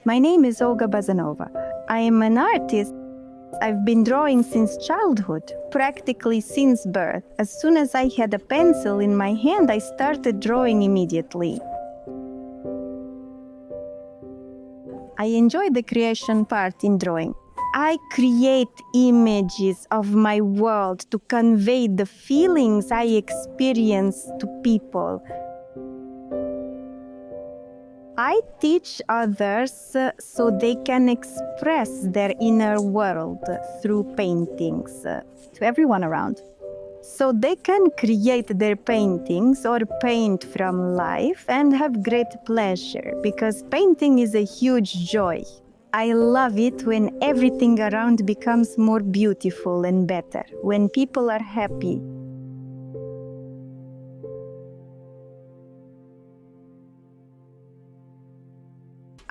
My name is Olga Bazanova. I am an artist. I've been drawing since childhood, practically since birth. As soon as I had a pencil in my hand, I started drawing immediately. I enjoy the creation part in drawing. I create images of my world to convey the feelings I experience to people. I teach others so they can express their inner world through paintings to everyone around. So they can create their paintings or paint from life and have great pleasure, because painting is a huge joy. I love it when everything around becomes more beautiful and better, when people are happy.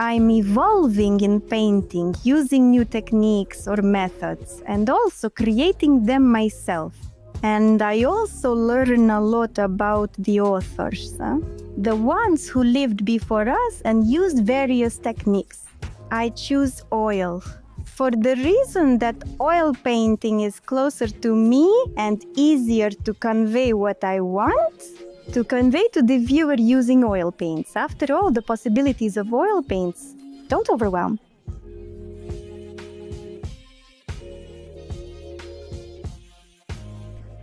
I'm evolving in painting, using new techniques or methods, and also creating them myself. And I also learn a lot about the authors, the ones who lived before us and used various techniques. I choose oil for the reason that oil painting is closer to me and easier to convey what I want to convey to the viewer using oil paints. After all, the possibilities of oil paints don't overwhelm.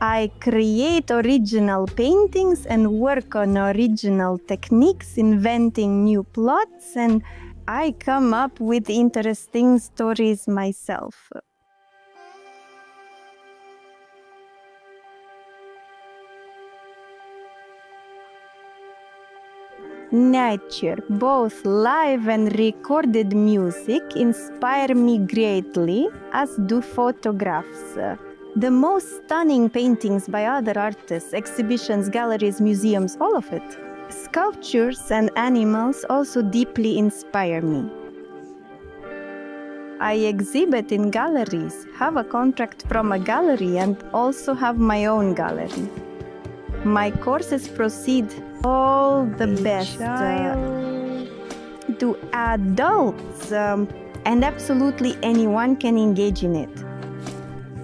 I create original paintings and work on original techniques, inventing new plots, and I come up with interesting stories myself. Nature, both live and recorded music, inspire me greatly, as do photographs. The most stunning paintings by other artists, exhibitions, galleries, museums, all of it. Sculptures and animals also deeply inspire me. I exhibit in galleries, have a contract from a gallery, and also have my own gallery. My courses proceed all the best to adults, and absolutely anyone can engage in it.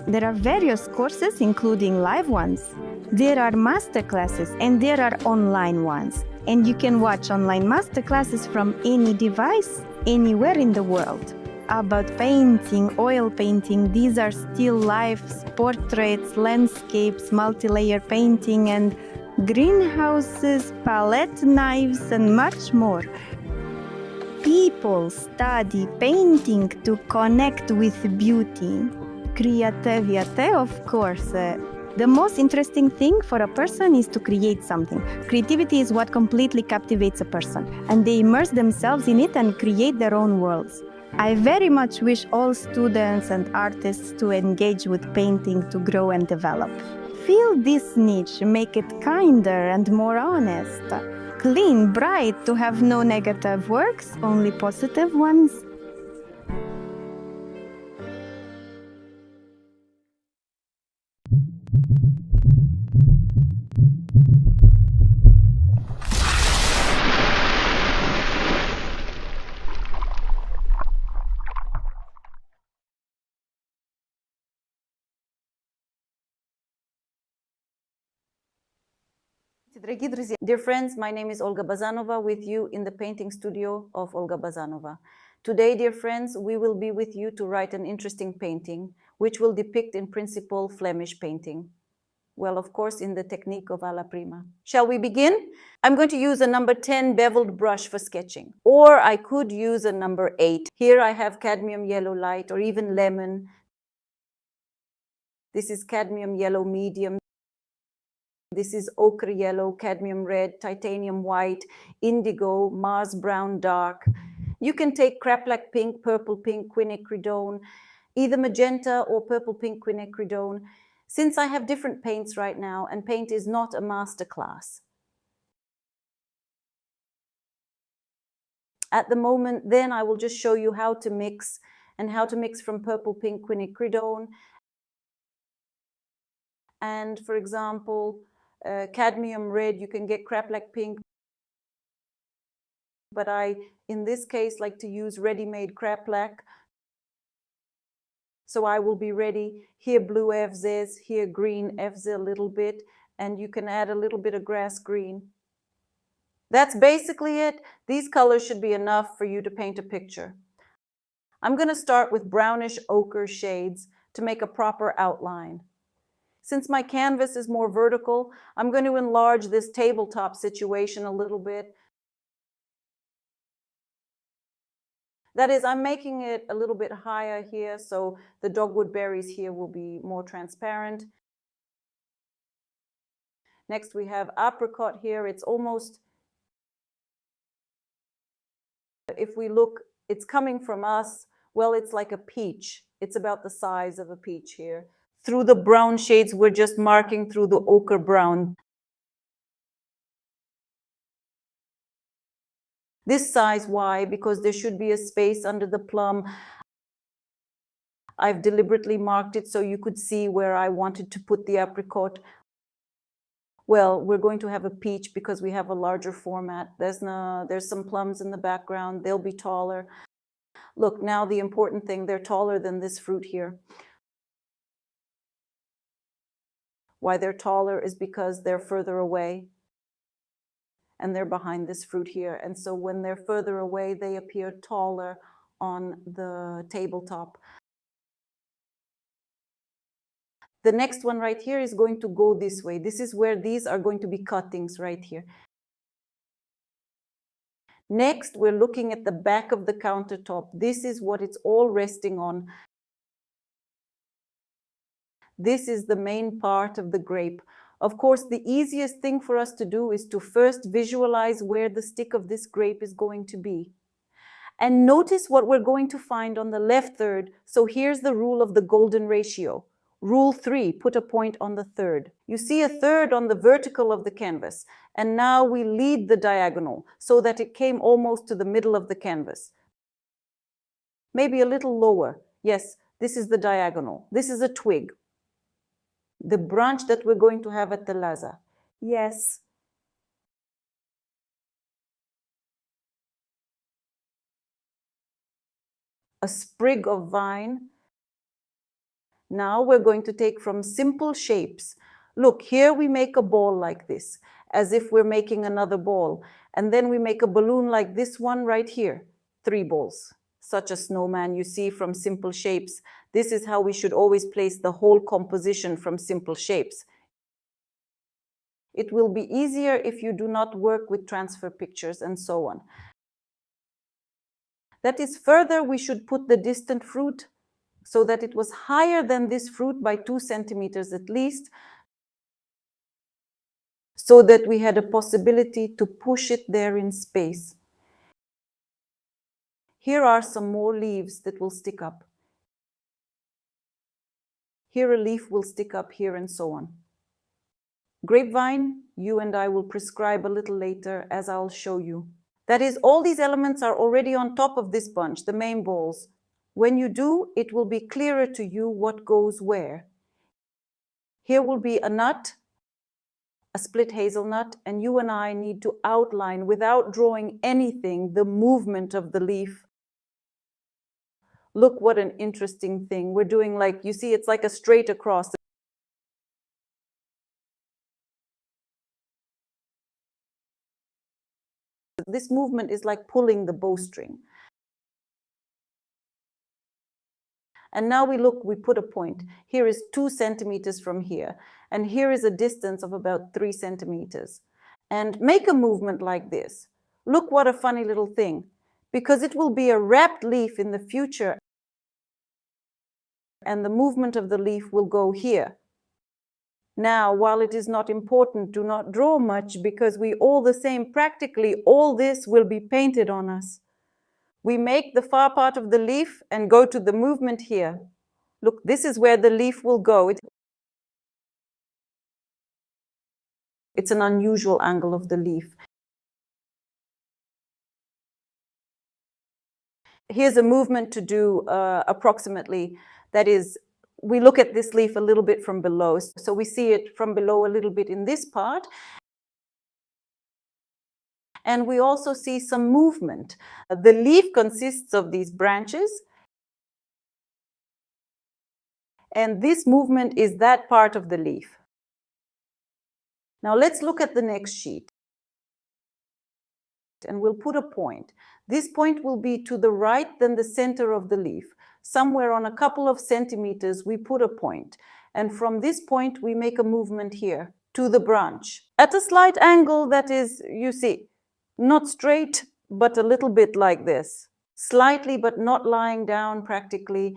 There are various courses, including live ones. There are masterclasses and there are online ones. And you can watch online masterclasses from any device, anywhere in the world. About painting, oil painting, these are still lifes, portraits, landscapes, multi-layer painting, and greenhouses, palette knives, and much more. People study painting to connect with beauty. Creativity, of course. The most interesting thing for a person is to create something. Creativity is what completely captivates a person, and they immerse themselves in it and create their own worlds. I very much wish all students and artists to engage with painting to grow and develop. Feel this niche, make it kinder and more honest. Clean, bright, to have no negative works, only positive ones. Dear friends, my name is Olga Bazanova with you in the painting studio of Olga Bazanova. Today, dear friends, we will be with you to write an interesting painting, which will depict in principle Flemish painting. Well, of course, in the technique of alla prima. Shall we begin? I'm going to use a number 10 beveled brush for sketching, or I could use a number 8. Here I have cadmium yellow light or even lemon. This is cadmium yellow medium. This is ochre yellow, cadmium red, titanium white, indigo, Mars brown dark. You can take craplak pink, purple pink, quinacridone, either magenta or purple pink quinacridone. Since I have different paints right now, and paint is not a master class, at the moment, then I will just show you how to mix, and how to mix from purple pink quinacridone. And for example, cadmium red, you can get craplak pink, but I, in this case, like to use ready-made crepe lac. So I will be ready. Here blue FZs, here green FZ a little bit, and you can add a little bit of grass green. That's basically it. These colors should be enough for you to paint a picture. I'm going to start with brownish ochre shades to make a proper outline. Since my canvas is more vertical, I'm going to enlarge this tabletop situation a little bit. That is, I'm making it a little bit higher here, so the dogwood berries here will be more transparent. Next we have apricot here. It's almost, if we look, it's coming from us, well, it's like a peach. It's about the size of a peach here. Through the brown shades, we're just marking through the ochre brown. This size, why? Because there should be a space under the plum. I've deliberately marked it so you could see where I wanted to put the apricot. Well, we're going to have a peach because we have a larger format. There's some plums in the background. They'll be taller. Look, now the important thing, they're taller than this fruit here. Why they're taller is because they're further away and they're behind this fruit here. And so when they're further away, they appear taller on the tabletop. The next one right here is going to go this way. This is where these are going to be cuttings right here. Next, we're looking at the back of the countertop. This is what it's all resting on. This is the main part of the grape. Of course, the easiest thing for us to do is to first visualize where the stick of this grape is going to be. And notice what we're going to find on the left third. So here's the rule of the golden ratio. Rule 3, put a point on the third. You see a third on the vertical of the canvas. And now we lead the diagonal so that it came almost to the middle of the canvas. Maybe a little lower. Yes, this is the diagonal. This is a twig. The branch that we're going to have at the Laza. Yes. A sprig of vine. Now we're going to take from simple shapes. Look, here we make a ball like this, as if we're making another ball. And then we make a balloon like this one right here. 3 balls. Such a snowman you see from simple shapes. This is how we should always place the whole composition from simple shapes. It will be easier if you do not work with transfer pictures and so on. That is, further, we should put the distant fruit so that it was higher than this fruit by 2 centimeters at least, so that we had a possibility to push it there in space. Here are some more leaves that will stick up. Here a leaf will stick up here and so on. Grapevine, you and I will prescribe a little later, as I'll show you. That is, all these elements are already on top of this bunch, the main balls. When you do, it will be clearer to you what goes where. Here will be a nut, a split hazelnut, and you and I need to outline, without drawing anything, the movement of the leaf. Look what an interesting thing. We're doing, like, you see, it's like a straight across. This movement is like pulling the bowstring. And now we look, we put a point. Here is 2 centimeters from here. And here is a distance of about 3 centimeters. And make a movement like this. Look what a funny little thing. Because it will be a wrapped leaf in the future. And the movement of the leaf will go here. Now, while it is not important, do not draw much, because we all the same, practically all this will be painted on us. We make the far part of the leaf and go to the movement here. Look, this is where the leaf will go. It's an unusual angle of the leaf. Here's a movement to do approximately. That is, we look at this leaf a little bit from below. So we see it from below a little bit in this part. And we also see some movement. The leaf consists of these branches, and this movement is that part of the leaf. Now let's look at the next sheet. And we'll put a point. This point will be to the right than the center of the leaf. Somewhere on a couple of centimeters, we put a point. And from this point, we make a movement here to the branch at a slight angle that is, you see, not straight, but a little bit like this. Slightly, but not lying down practically.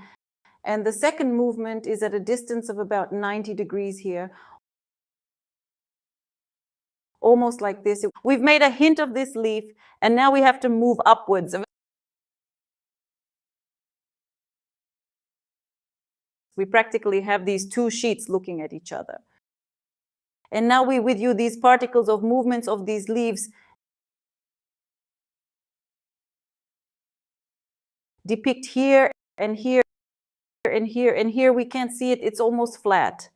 And the second movement is at a distance of about 90 degrees here, almost like this. We've made a hint of this leaf, and now we have to move upwards. We practically have these two sheets looking at each other. And now we with you these particles of movements of these leaves depict here and here and here and here. We can't see it, it's almost flat.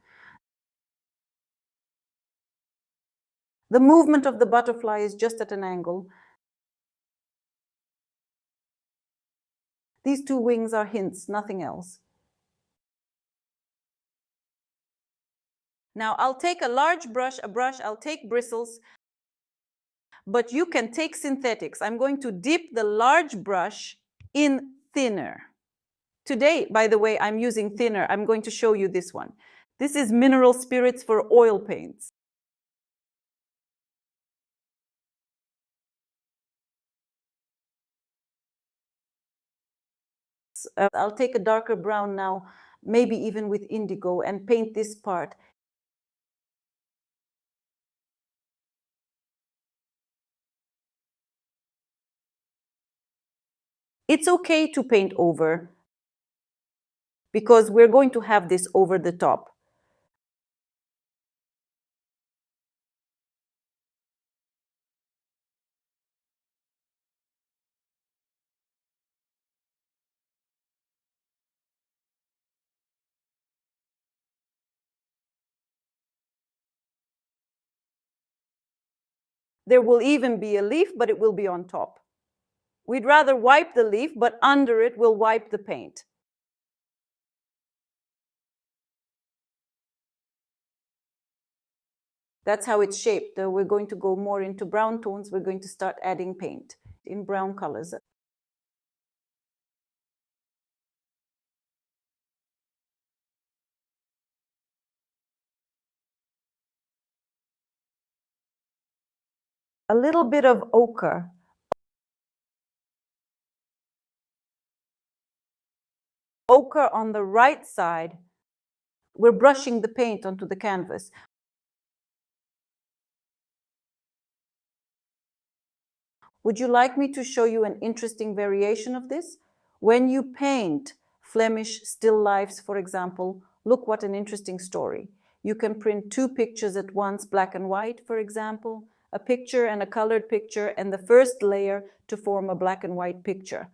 The movement of the butterfly is just at an angle. These two wings are hints, nothing else. Now I'll take a large brush, I'll take bristles, but you can take synthetics. I'm going to dip the large brush in thinner. Today, by the way, I'm using thinner. I'm going to show you this one. This is mineral spirits for oil paints. I'll take a darker brown now, maybe even with indigo, and paint this part. It's okay to paint over, because we're going to have this over the top. There will even be a leaf, but it will be on top. We'd rather wipe the leaf, but under it we'll wipe the paint. That's how it's shaped. We're going to go more into brown tones. We're going to start adding paint in brown colors. A little bit of ochre. Ochre on the right side. We're brushing the paint onto the canvas. Would you like me to show you an interesting variation of this? When you paint Flemish still lifes, for example, look what an interesting story. You can print two pictures at once, black and white, for example, a picture and a colored picture, and the first layer to form a black and white picture.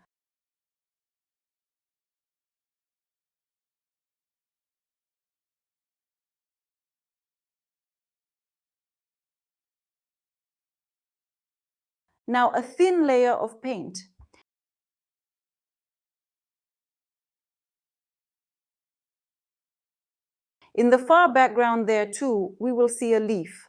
Now, a thin layer of paint. In the far background there too, we will see a leaf.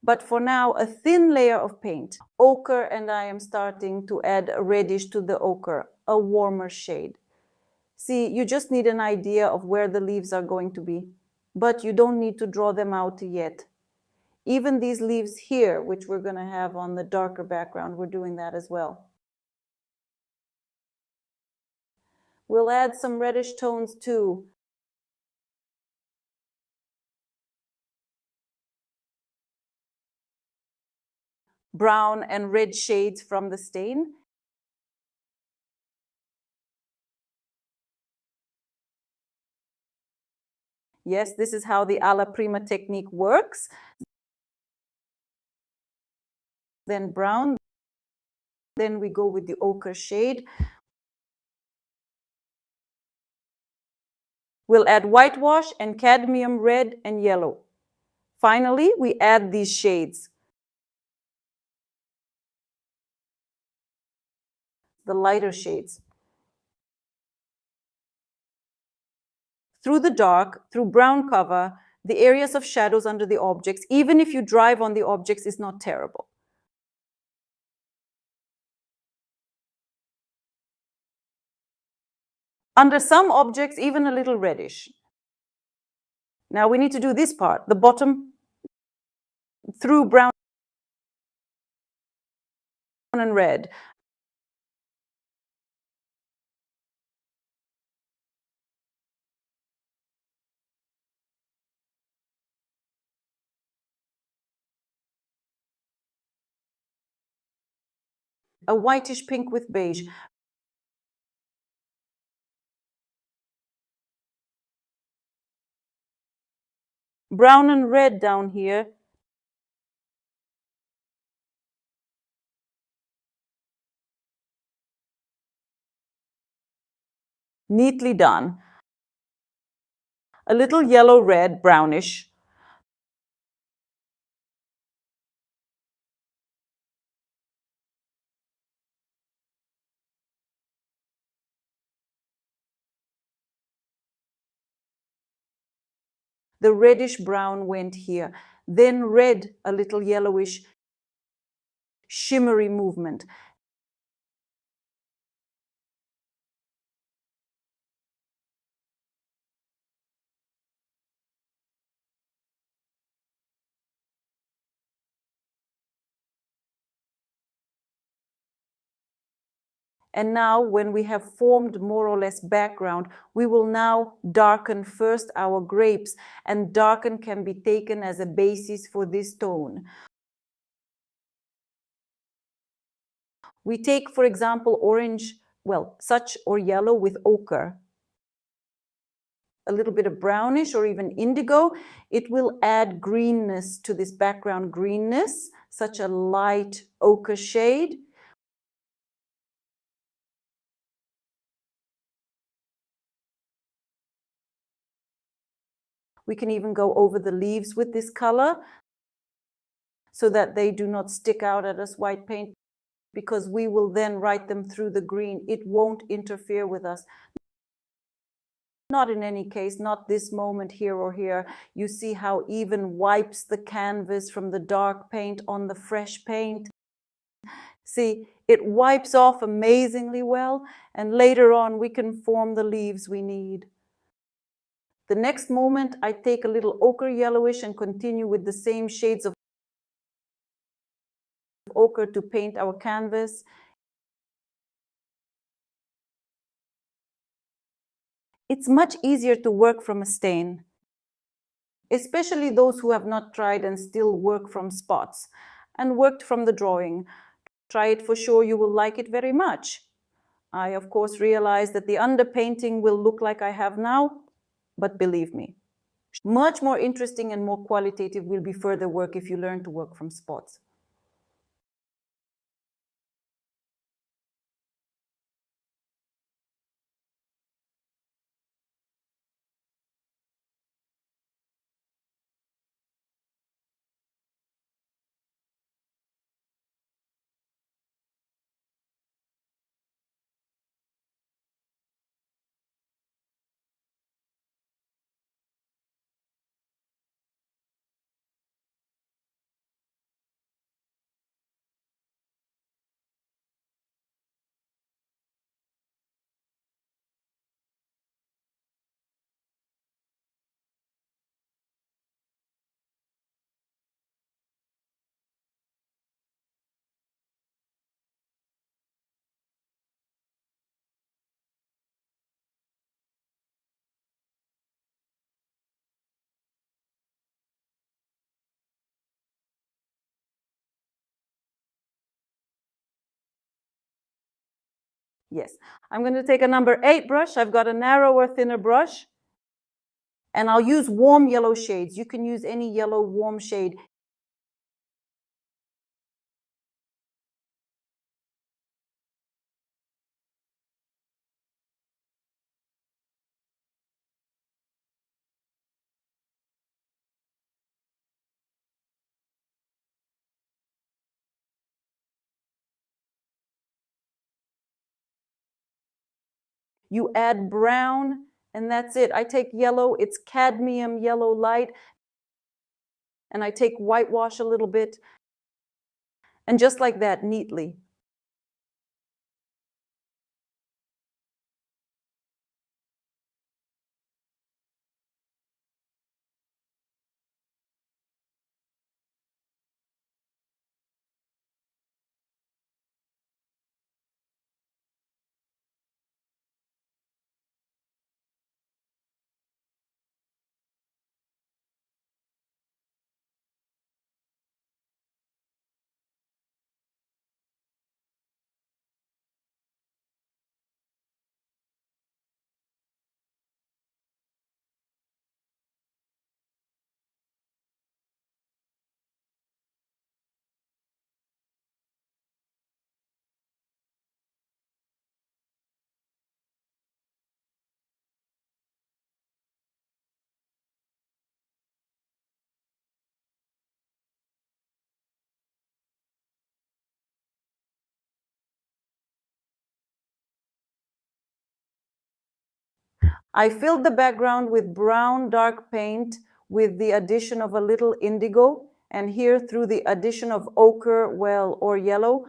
But for now, a thin layer of paint. Ochre, and I am starting to add a reddish to the ochre, a warmer shade. See, you just need an idea of where the leaves are going to be, but you don't need to draw them out yet. Even these leaves here, which we're going to have on the darker background, we're doing that as well. We'll add some reddish tones too. Brown and red shades from the stain. Yes, this is how the alla prima technique works. Then brown, then we go with the ochre shade. We'll add whitewash and cadmium red and yellow. Finally, we add these shades. The lighter shades. Through the dark, through brown cover, the areas of shadows under the objects, even if you drive on the objects, is not terrible. Under some objects, even a little reddish. Now we need to do this part, the bottom, through brown and red. A whitish pink with beige. Brown and red down here. Neatly done. A little yellow, red, brownish. The reddish brown went here. Then red, a little yellowish, shimmery movement. And now, when we have formed more or less background, we will now darken first our grapes, and darken can be taken as a basis for this tone. We take, for example, orange, well, such or yellow with ochre. A little bit of brownish or even indigo, it will add greenness to this background greenness, such a light ochre shade. We can even go over the leaves with this color so that they do not stick out at us white paint, because we will then write them through the green. It won't interfere with us. Not in any case, not this moment here or here. You see how even wipes the canvas from the dark paint on the fresh paint. See, it wipes off amazingly well, and later on we can form the leaves we need. The next moment, I take a little ochre yellowish and continue with the same shades of ochre to paint our canvas. It's much easier to work from a stain, especially those who have not tried and still work from spots and worked from the drawing. Try it for sure, you will like it very much. I, of course, realize that the underpainting will look like I have now, but believe me, much more interesting and more qualitative will be further work if you learn to work from spots. Yes, I'm going to take a number 8 brush. I've got a narrower, thinner brush, and I'll use warm yellow shades. You can use any yellow warm shade. You add brown, and that's it. I take yellow, it's cadmium yellow light, and I take whitewash a little bit, and just like that, neatly. I filled the background with brown dark paint with the addition of a little indigo, and here through the addition of ochre, well, or yellow,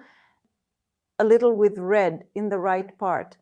a little with red in the right part.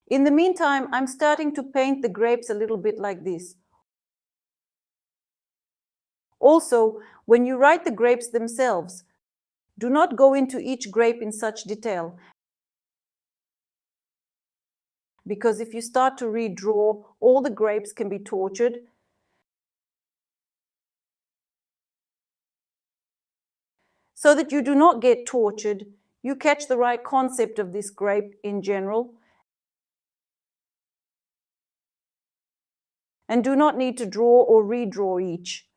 In the meantime, I'm starting to paint the grapes a little bit like this. Also, when you write the grapes themselves, do not go into each grape in such detail, because if you start to redraw, all the grapes can be tortured. So that you do not get tortured, you catch the right concept of this grape in general, and do not need to draw or redraw each.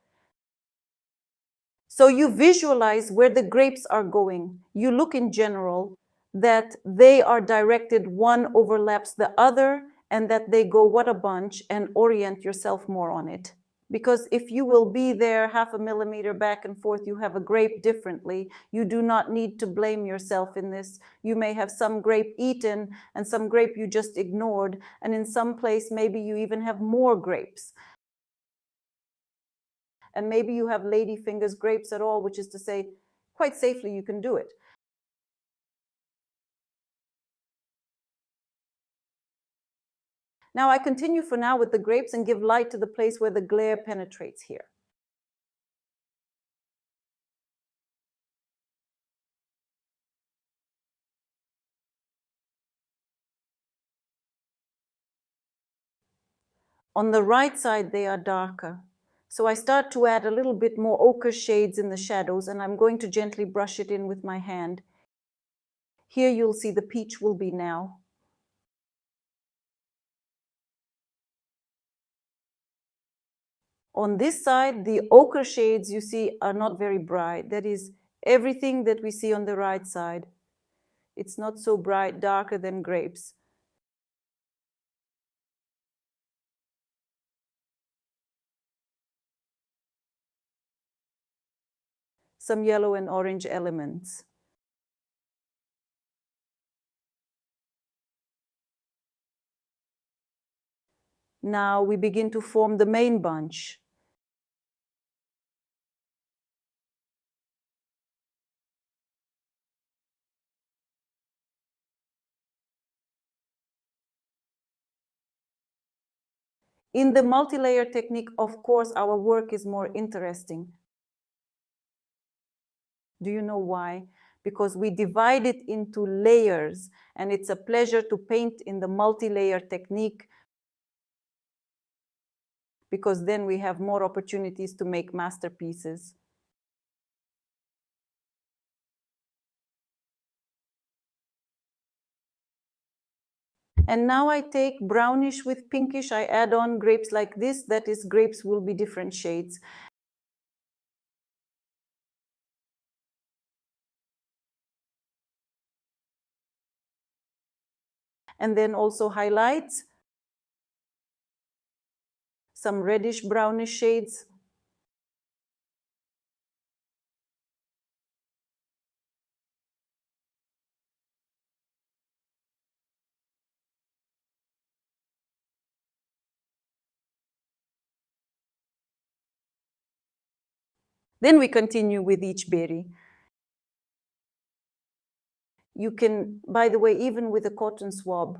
So you visualize where the grapes are going. You look in general that they are directed, one overlaps the other, and that they go what a bunch, and orient yourself more on it. Because if you will be there half a millimeter back and forth, you have a grape differently. You do not need to blame yourself in this. You may have some grape eaten and some grape you just ignored, and in some place maybe you even have more grapes. And maybe you have ladyfingers grapes at all, which is to say, quite safely you can do it. Now I continue for now with the grapes and give light to the place where the glare penetrates here. On the right side, they are darker. So I start to add a little bit more ochre shades in the shadows, and I'm going to gently brush it in with my hand. Here you'll see the peach will be now. On this side, the ochre shades you see are not very bright. That is everything that we see on the right side. It's not so bright, darker than grapes. Some yellow and orange elements. Now we begin to form the main bunch. In the multi-layer technique, of course, our work is more interesting. Do you know why? Because we divide it into layers, and it's a pleasure to paint in the multi-layer technique, because then we have more opportunities to make masterpieces. And now I take brownish with pinkish, I add on grapes like this, that is, grapes will be different shades. And then also highlights, some reddish brownish shades. Then we continue with each berry. You can, by the way, even with a cotton swab,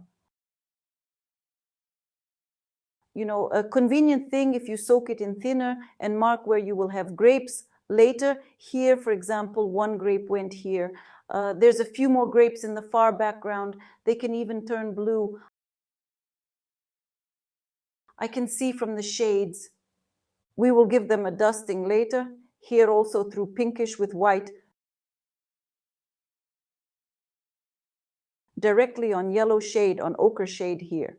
you know, a convenient thing if you soak it in thinner and mark where you will have grapes later. Here, for example, one grape went here. There's a few more grapes in the far background. They can even turn blue. I can see from the shades. We will give them a dusting later. Here also through pinkish with white. Directly on yellow shade, on ochre shade here.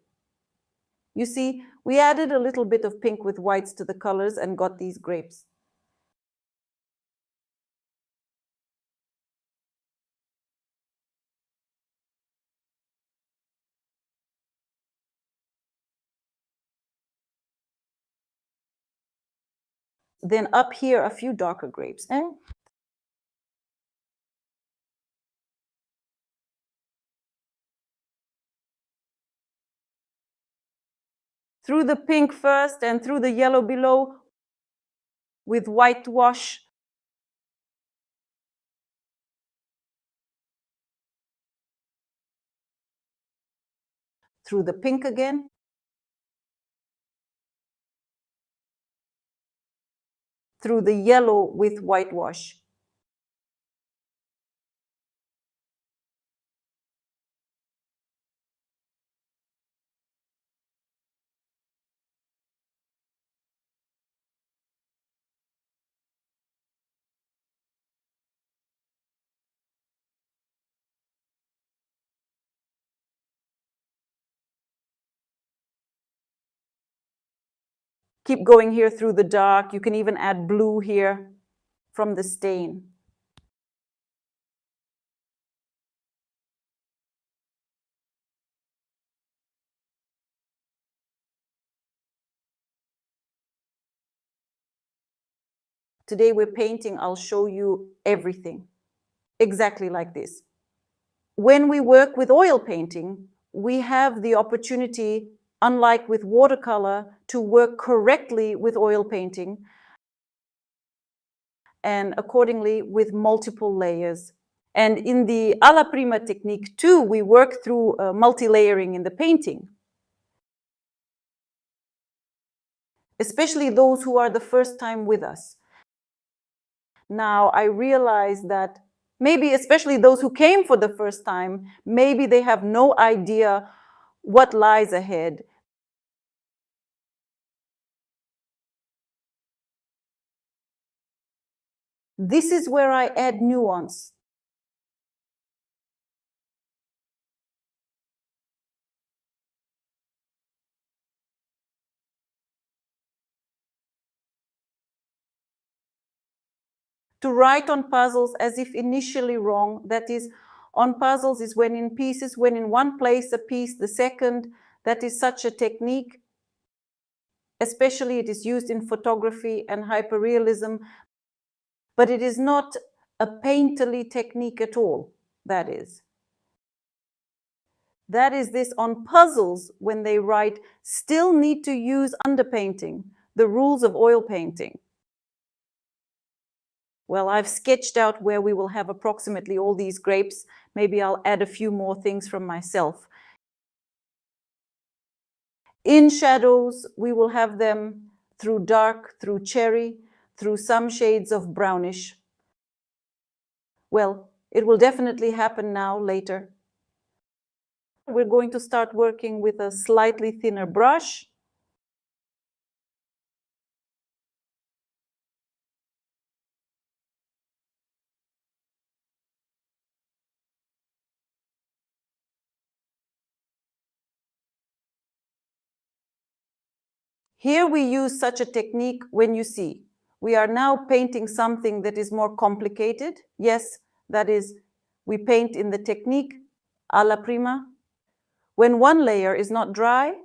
You see, we added a little bit of pink with whites to the colors and got these grapes. Then up here, a few darker grapes. Through the pink first and through the yellow below with white wash. Through the pink again. Through the yellow with whitewash. Keep going here through the dark. You can even add blue here from the stain. Today we're painting, I'll show you everything. Exactly like this. When we work with oil painting, we have the opportunity, unlike with watercolor, to work correctly with oil painting and accordingly with multiple layers. And in the alla prima technique too, we work through multi-layering in the painting. Especially those who are the first time with us. Now I realize that maybe especially those who came for the first time, maybe they have no idea what lies ahead. This is where I add nuance. To write on puzzles as if initially wrong, that is, on puzzles is when in pieces, when in one place a piece, the second, that is such a technique. Especially it is used in photography and hyperrealism, but it is not a painterly technique at all, that is. That is, this on puzzles, when they write, still need to use underpainting, the rules of oil painting. Well, I've sketched out where we will have approximately all these grapes. Maybe I'll add a few more things from myself. In shadows, we will have them through dark, through cherry, through some shades of brownish. Well, it will definitely happen now, later. We're going to start working with a slightly thinner brush. Here we use such a technique when you see. We are now painting something that is more complicated. Yes, that is, we paint in the technique alla prima. When one layer is not dry,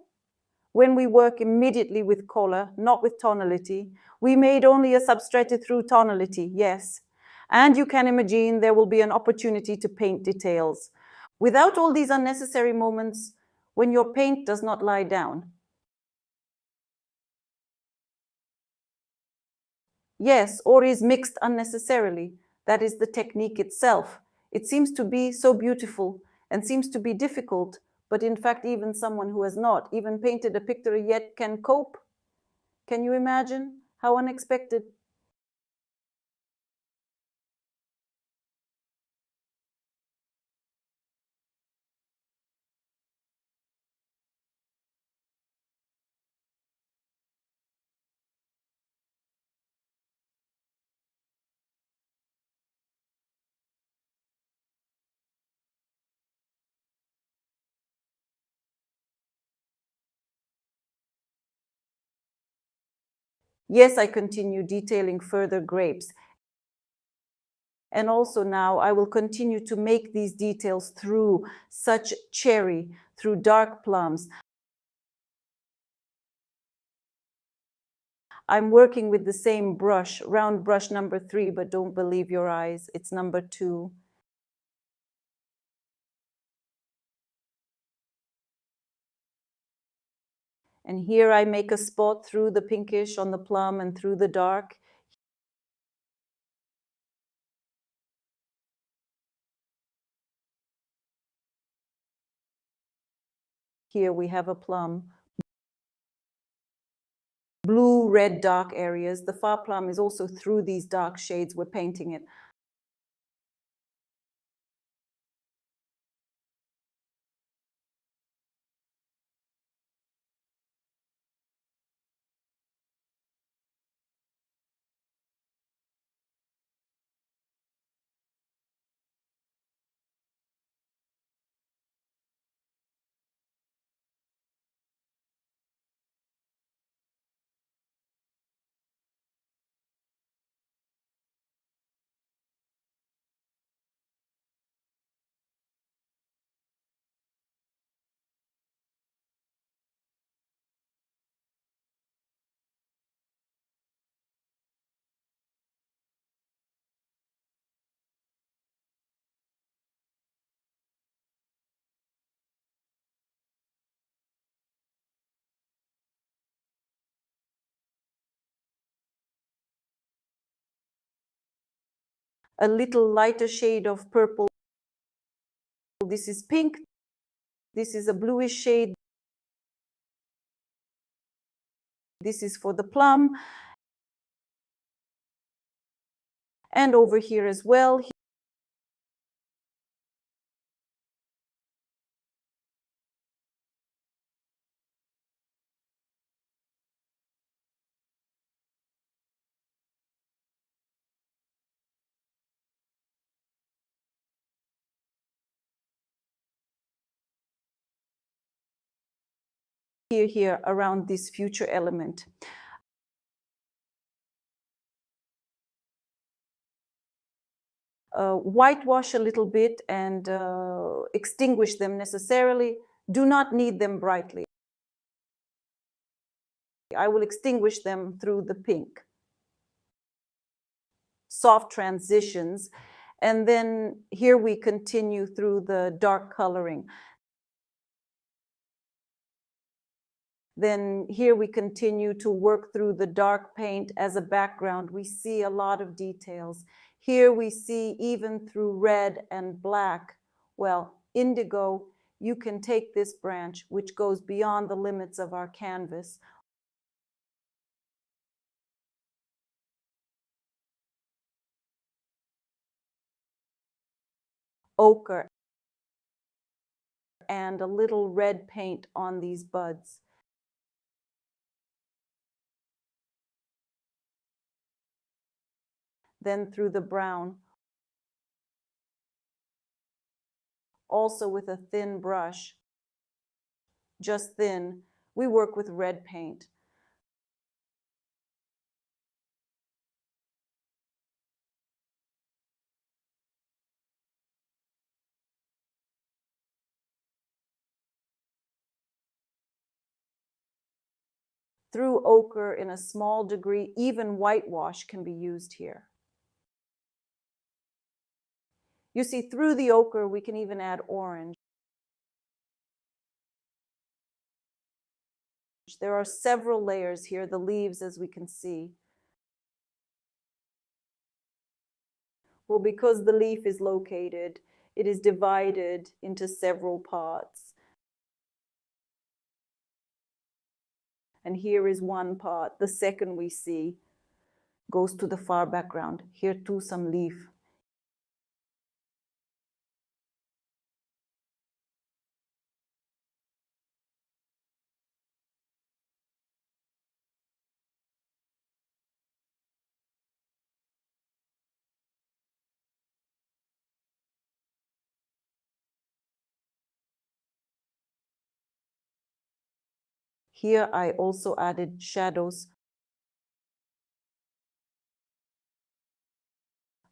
when we work immediately with color, not with tonality, we made only a substrated through tonality, yes. And you can imagine there will be an opportunity to paint details. Without all these unnecessary moments, when your paint does not lie down. Yes, or is mixed unnecessarily. That is the technique itself. It seems to be so beautiful and seems to be difficult, but in fact, even someone who has not even painted a picture yet can cope. Can you imagine how unexpected? Yes, I continue detailing further grapes. And also now I will continue to make these details through such cherry, through dark plums. I'm working with the same brush, round brush number 3, but don't believe your eyes, it's number 2. And here I make a spot through the pinkish on the plum and through the dark. Here we have a plum. Blue, red, dark areas. The far plum is also through these dark shades. We're painting it. A little lighter shade of purple. This is pink. This is a bluish shade. This is for the plum. And over here as well. Here around this future element. whitewash a little bit and extinguish them necessarily. Do not need them brightly. I will extinguish them through the pink. Soft transitions. And then here we continue through the dark coloring. Then here we continue to work through the dark paint as a background. We see a lot of details. Here we see even through red and black, well, indigo, you can take this branch, which goes beyond the limits of our canvas. Ochre and a little red paint on these buds. Then through the brown, also with a thin brush, just thin, we work with red paint. Through ochre in a small degree, even whitewash can be used here. You see, through the ochre, we can even add orange. There are several layers here, the leaves, as we can see. Well, because the leaf is located, it is divided into several parts. And here is one part. The second we see goes to the far background. Here too, some leaf. Here I also added shadows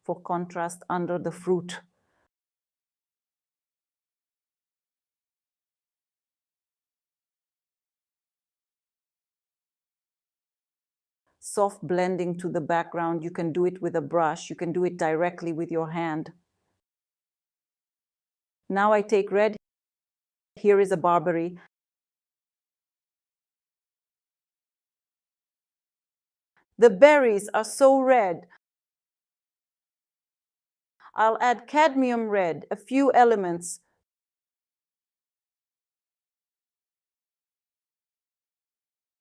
for contrast under the fruit. Soft blending to the background. You can do it with a brush. You can do it directly with your hand. Now I take red. Here is a barberry. The berries are so red. I'll add cadmium red, a few elements.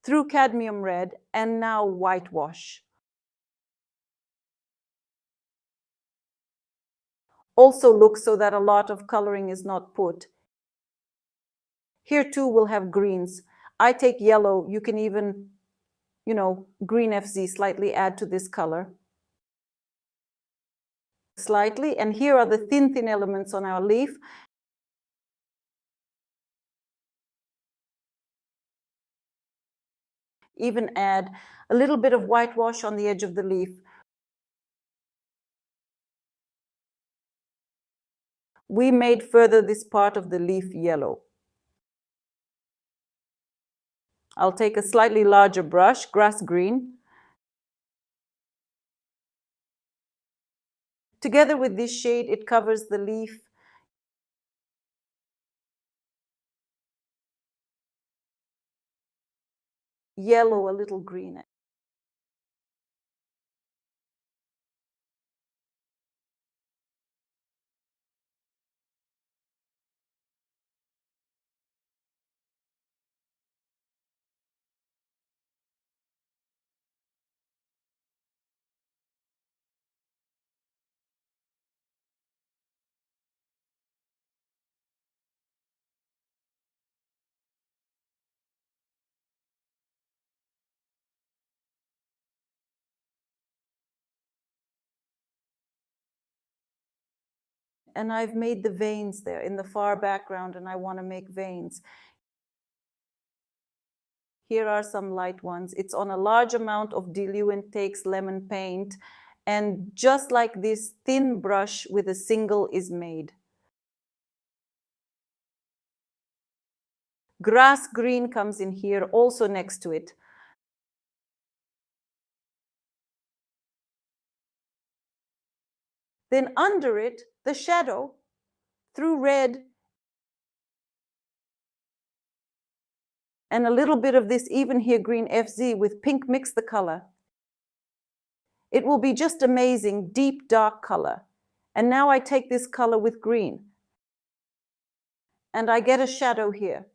Through cadmium red, and now whitewash. Also look so that a lot of coloring is not put. Here too we'll have greens. I take yellow. You can even, green FZ, slightly add to this color. Slightly, and here are the thin elements on our leaf. Even add a little bit of whitewash on the edge of the leaf. We made further this part of the leaf yellow. I'll take a slightly larger brush, grass green. Together with this shade, it covers the leaf. Yellow, a little green. And I've made the veins there in the far background, and I want to make veins. Here are some light ones. It's on a large amount of diluent, takes lemon paint, And just like this thin brush with a single is made. Grass green comes in here, also next to it. Then under it, the shadow, through red and a little bit of this even here green FZ with pink, mix the color. It will be just amazing, deep, dark color. And now I take this color with green and I get a shadow here.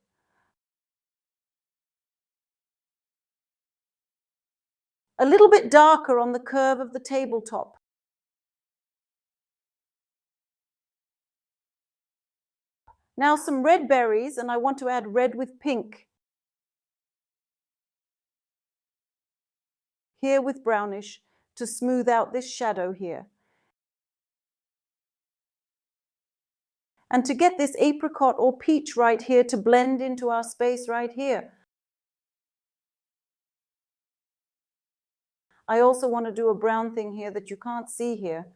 A little bit darker on the curve of the tabletop. Now some red berries, and I want to add red with pink. Here with brownish to smooth out this shadow here. And to get this apricot or peach right here to blend into our space right here. I also want to do a brown thing here that you can't see here.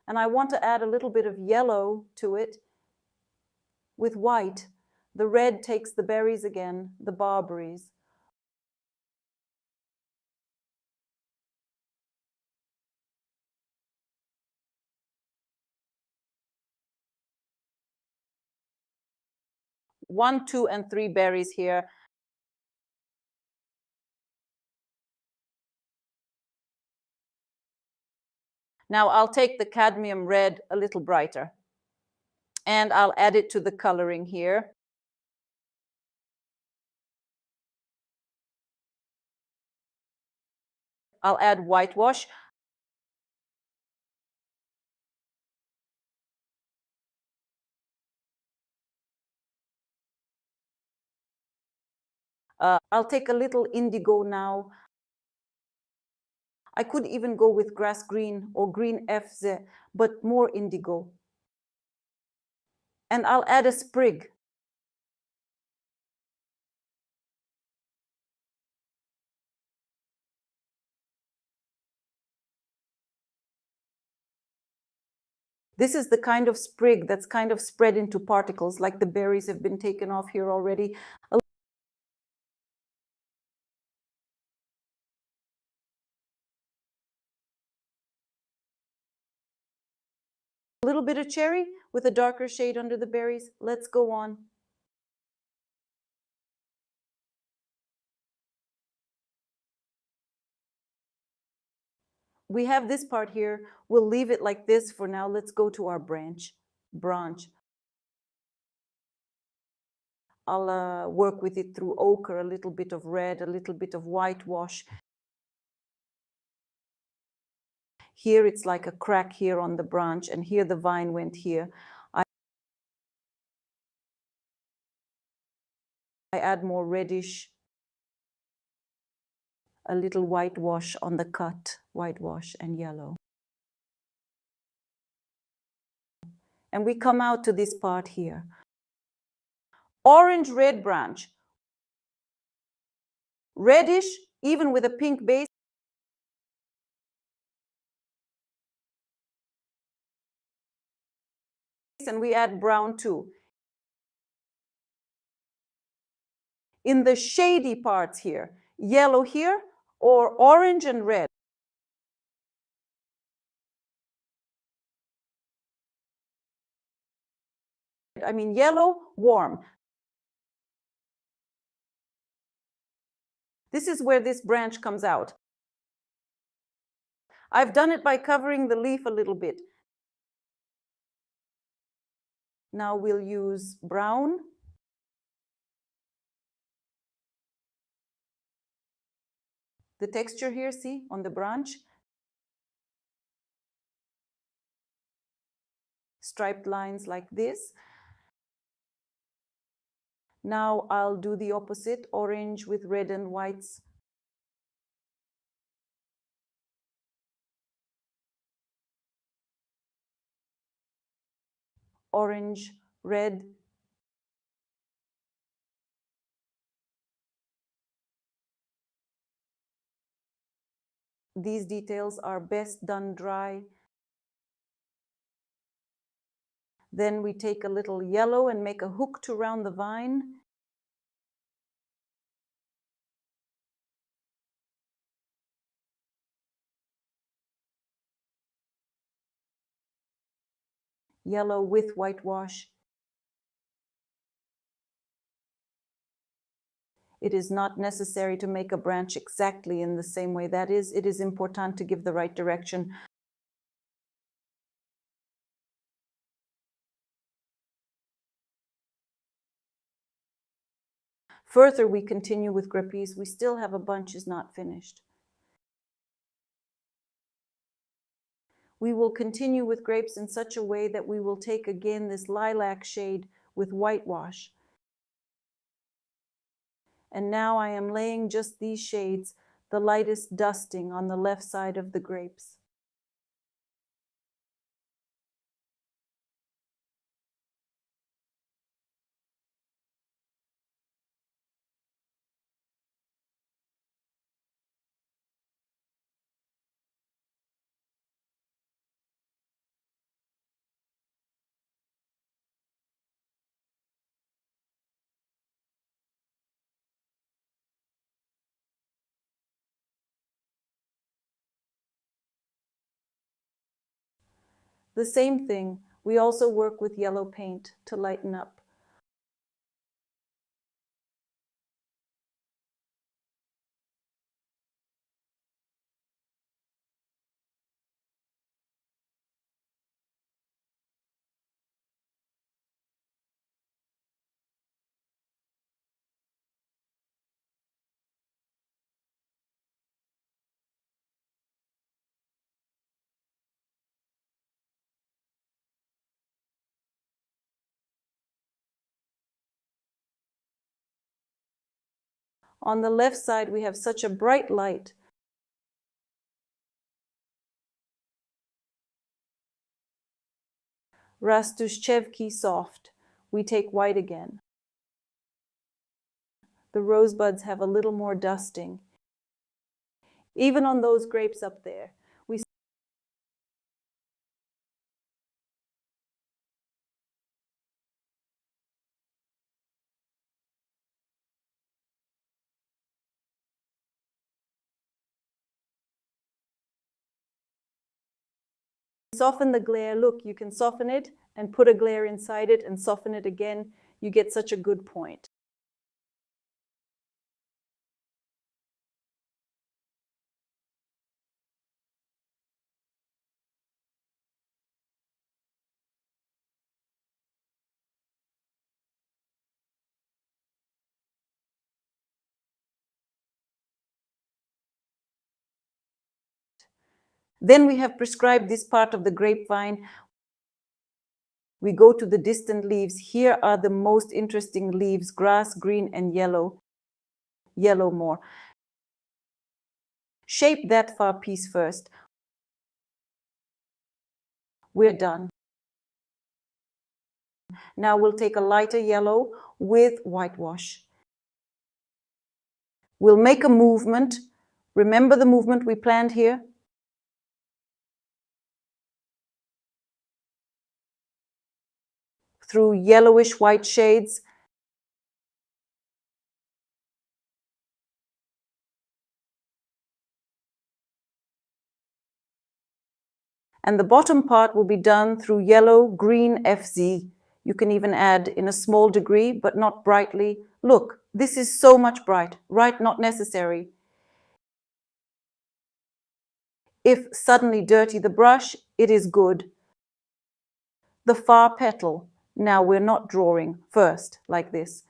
And I want to add a little bit of yellow to it with white. The red takes the berries again, the barberries. One, two, and three berries here. Now I'll take the cadmium red a little brighter and I'll add it to the coloring here. I'll add whitewash. I'll take a little indigo now. I could even go with grass green or green FZ, but more indigo. And I'll add a sprig. This is the kind of sprig that's kind of spread into particles, like the berries have been taken off here already. A little bit of cherry with a darker shade under the berries. Let's go on. We have this part here. We'll leave it like this for now. Let's go to our branch. I'll work with it through ochre, a little bit of red, a little bit of whitewash. Here it's like a crack here on the branch, and here the vine went here. I add more reddish, a little whitewash on the cut, whitewash and yellow. And we come out to this part here. Orange-red branch. Reddish, even with a pink base. And we add brown too. In the shady parts here, yellow here, or orange and red. I mean yellow, warm. This is where this branch comes out. I've done it by covering the leaf a little bit. Now we'll use brown. The texture here, see, on the branch. Striped lines like this. Now I'll do the opposite, orange with red and whites. Orange, red. These details are best done dry. Then we take a little yellow and make a hook to round the vine. Yellow with whitewash. It is not necessary to make a branch exactly in the same way. That is, it is important to give the right direction. Further, we continue with grapes. We still have a bunch is not finished. We will continue with grapes in such a way that we will take again this lilac shade with whitewash. And now I am laying just these shades, the lightest dusting on the left side of the grapes. The same thing, we also work with yellow paint to lighten up. On the left side, we have such a bright light. Rastushchevki soft. We take white again. The rosebuds have a little more dusting. Even on those grapes up there, we soften the glare. Look, you can soften it and put a glare inside it and soften it again. You get such a good point. Then we have prescribed this part of the grapevine. We go to the distant leaves. Here are the most interesting leaves, grass, green, and yellow. Yellow more. Shape that far piece first. We're done. Now we'll take a lighter yellow with whitewash. We'll make a movement. Remember the movement we planned here? Through yellowish white shades. And the bottom part will be done through yellow, green FZ. You can even add in a small degree, but not brightly. Look, this is so much bright. Right, not necessary. If suddenly dirty the brush, it is good. The far petal. Now we're not drawing first, like this.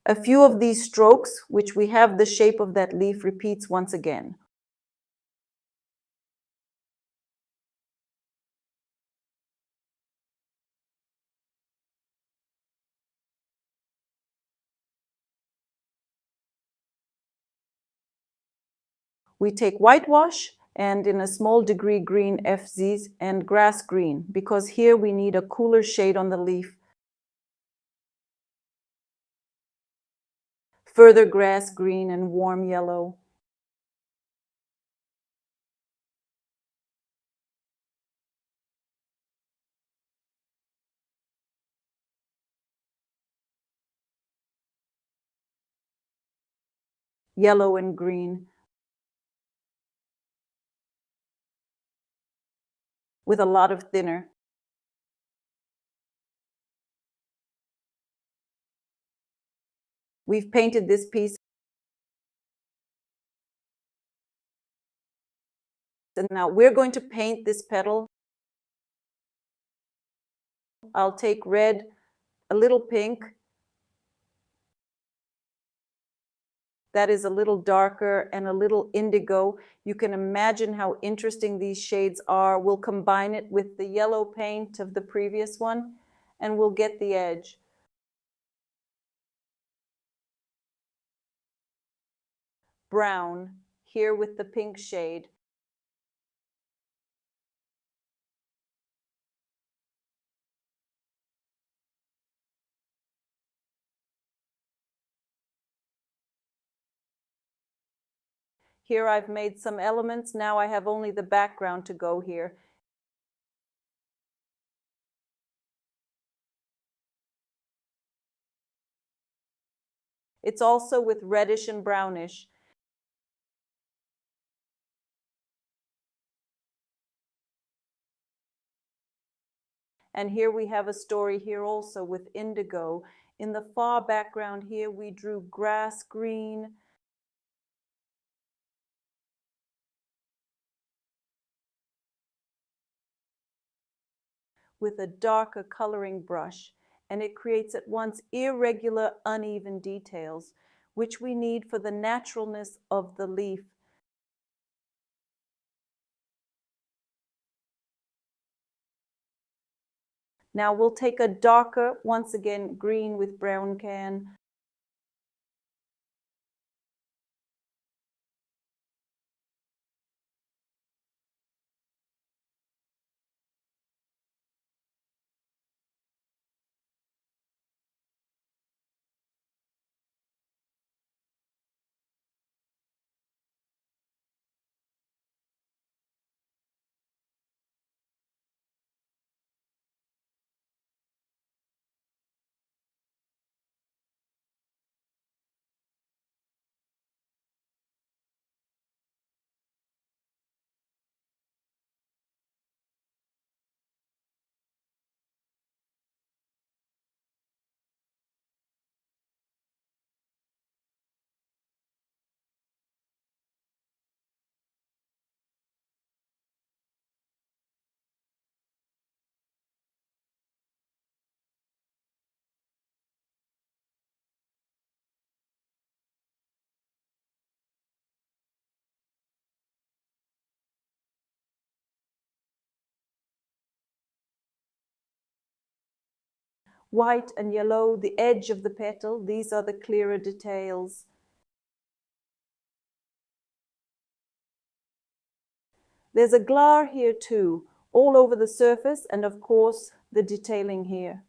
A few of these strokes, which we have the shape of that leaf, repeats once again. We take whitewash and in a small degree green FZs and grass green, because here we need a cooler shade on the leaf. further grass green and warm yellow. Yellow and green with a lot of thinner. We've painted this piece, and now we're going to paint this petal. I'll take red, a little pink, that is a little darker, and a little indigo. You can imagine how interesting these shades are. We'll combine it with the yellow paint of the previous one, and we'll get the edge. Brown, here with the pink shade. Here I've made some elements. Now I have only the background to go here. It's also with reddish and brownish. And here we have a story here also with indigo. In the far background here, we drew grass green, with a darker coloring brush, and it creates at once irregular, uneven details, which we need for the naturalness of the leaf. Now we'll take a darker, once again, green with brown can. White and yellow, the edge of the petal, these are the clearer details. There's a glare here too, all over the surface, and of course the detailing here.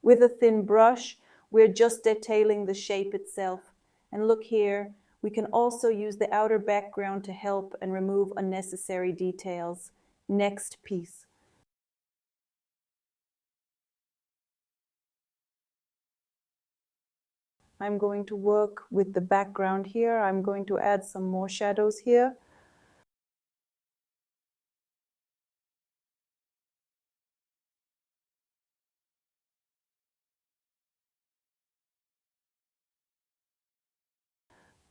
With a thin brush, we're just detailing the shape itself. And look here, we can also use the outer background to help and remove unnecessary details. Next piece. I'm going to work with the background here. I'm going to add some more shadows here.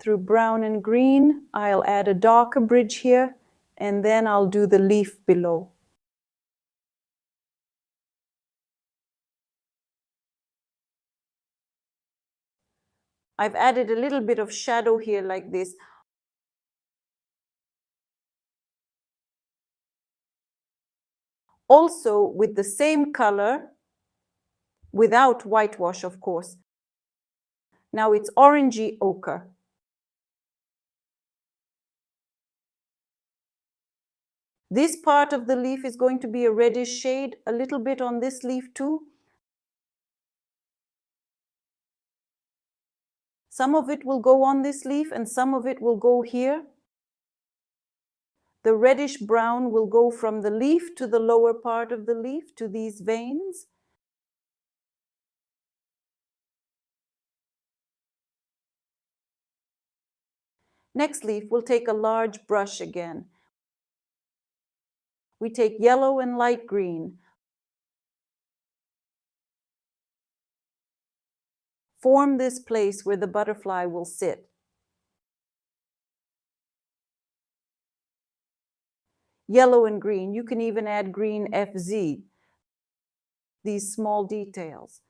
Through brown and green, I'll add a darker bridge here, and then I'll do the leaf below. I've added a little bit of shadow here like this. Also with the same color, without whitewash, of course. Now it's orangey ochre. This part of the leaf is going to be a reddish shade, a little bit on this leaf too. Some of it will go on this leaf and some of it will go here. The reddish brown will go from the leaf to the lower part of the leaf to these veins. Next leaf, we'll take a large brush again. We take yellow and light green. Form this place where the butterfly will sit. Yellow and green, you can even add green FZ, these small details.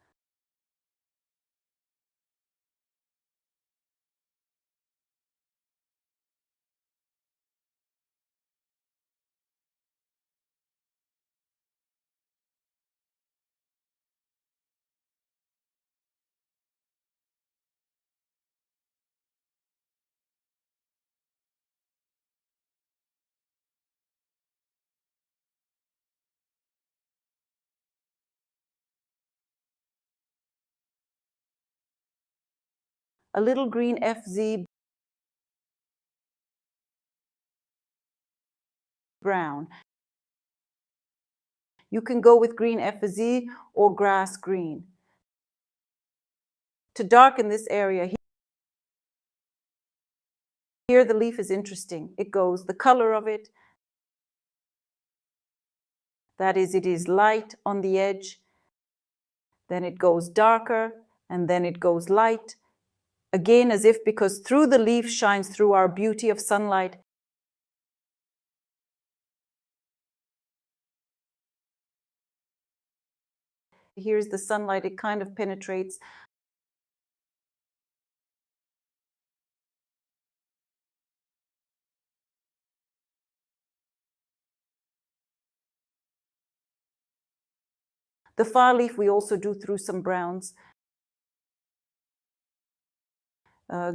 A little green FZ brown. You can go with green FZ or grass green. To darken this area, here the leaf is interesting. It goes, the color of it, that is, it is light on the edge, then it goes darker, and then it goes light. Again, as if because through the leaf shines through our beauty of sunlight. Here's the sunlight, it kind of penetrates. The far leaf we also do through some browns.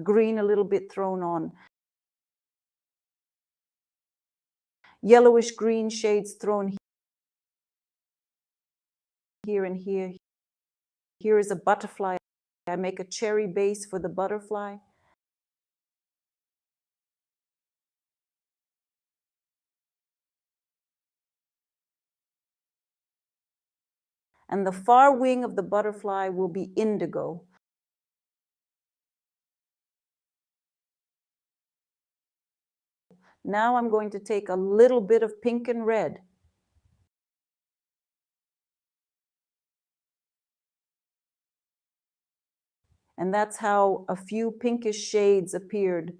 Green a little bit thrown on. Yellowish green shades thrown here and here. Here is a butterfly. I make a cherry base for the butterfly. And the far wing of the butterfly will be indigo. Now I'm going to take a little bit of pink and red. And that's how a few pinkish shades appeared.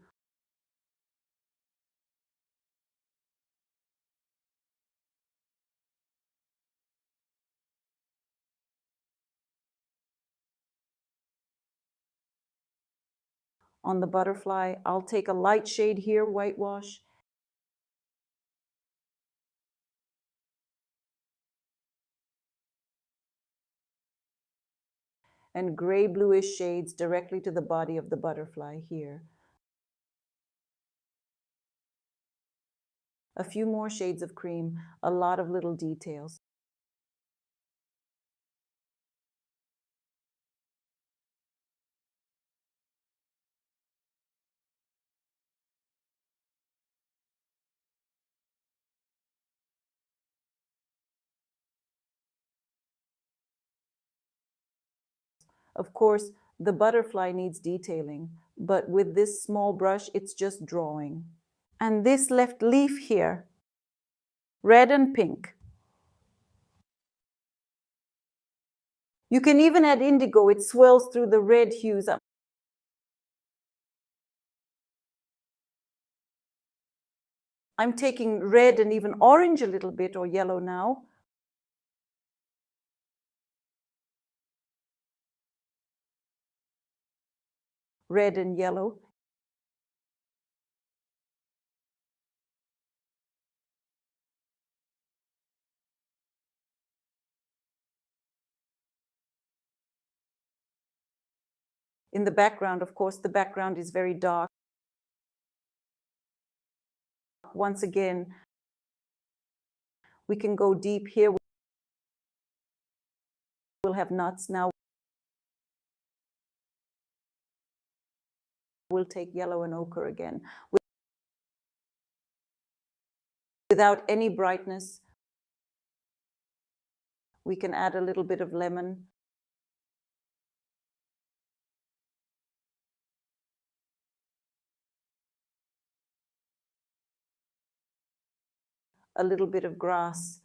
On the butterfly, I'll take a light shade here, whitewash. And gray bluish shades directly to the body of the butterfly here. A few more shades of cream, a lot of little details. Of course, the butterfly needs detailing, but with this small brush, it's just drawing. And this left leaf here, red and pink. You can even add indigo, it swells through the red hues. I'm taking red and even orange a little bit, or yellow now. Red and yellow. In the background, of course, the background is very dark. Once again, we can go deep here. We'll have nuts now. We'll take yellow and ochre again. Without any brightness, we can add a little bit of lemon. A little bit of grass.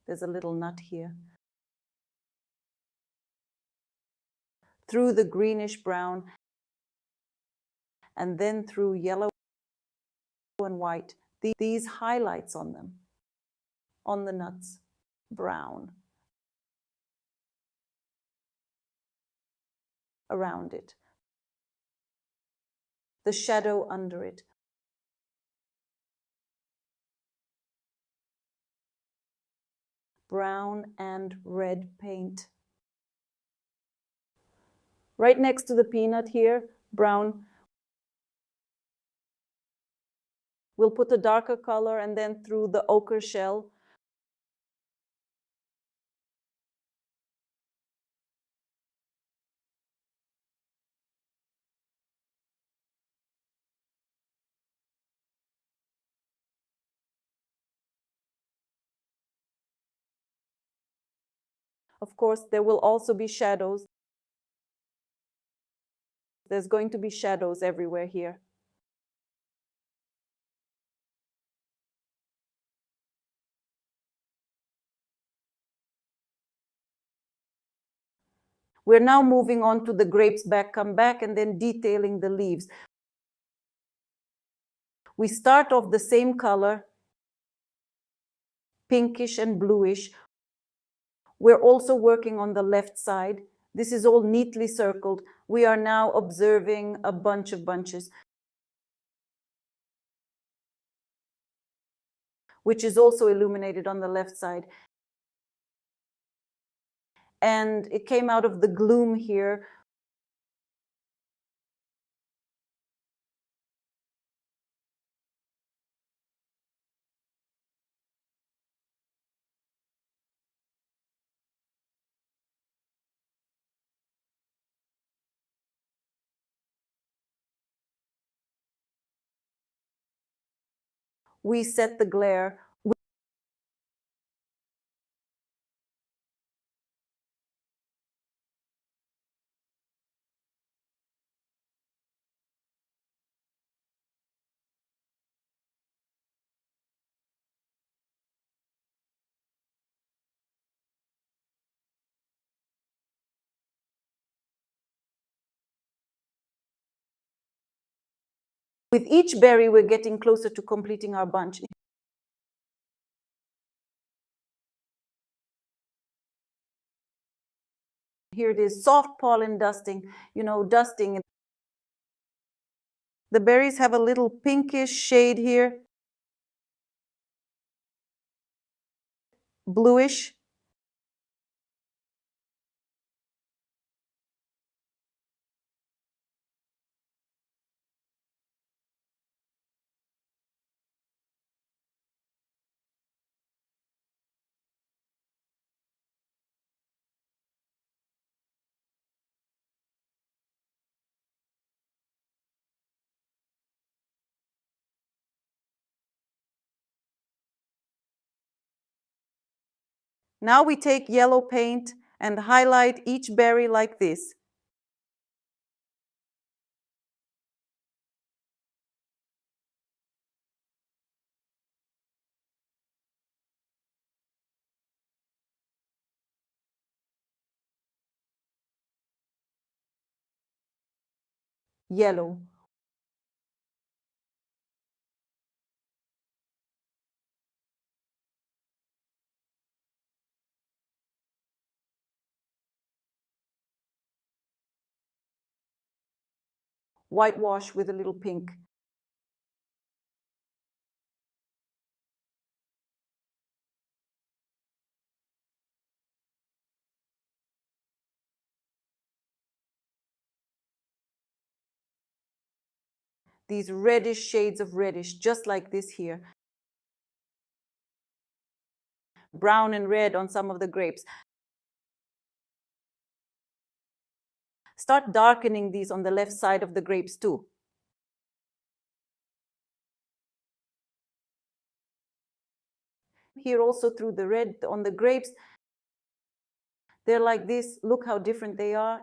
There's a little nut here. Through the greenish brown, and then through yellow and white, these highlights on them, on the nuts, brown, around it, the shadow under it. Brown and red paint. Right next to the peanut here, brown, we'll put a darker color, and then through the ochre shell, of course, there will also be shadows. There's going to be shadows everywhere here. We're now moving on to the grapes come back, and then detailing the leaves. We start off the same color, pinkish and bluish. We're also working on the left side. This is all neatly circled. We are now observing a bunch of bunches, which is also illuminated on the left side. And it came out of the gloom here. We set the glare. With each berry, we're getting closer to completing our bunch. Here it is, soft pollen dusting, dusting. The berries have a little pinkish shade here, bluish. Now we take yellow paint and highlight each berry like this. Yellow. Whitewash with a little pink. These reddish shades of reddish, just like this here. Brown and red on some of the grapes. start darkening these on the left side of the grapes too. Here also through the red on the grapes, they're like this. Look how different they are.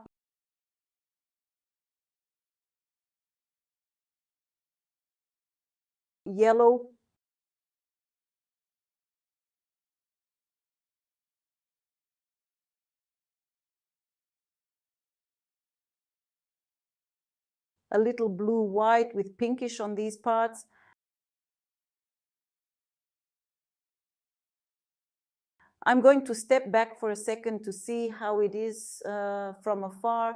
Yellow. A little blue-white with pinkish on these parts. I'm going to step back for a second to see how it is from afar.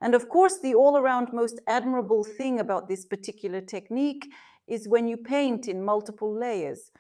And of course, the all-around most admirable thing about this particular technique is when you paint in multiple layers.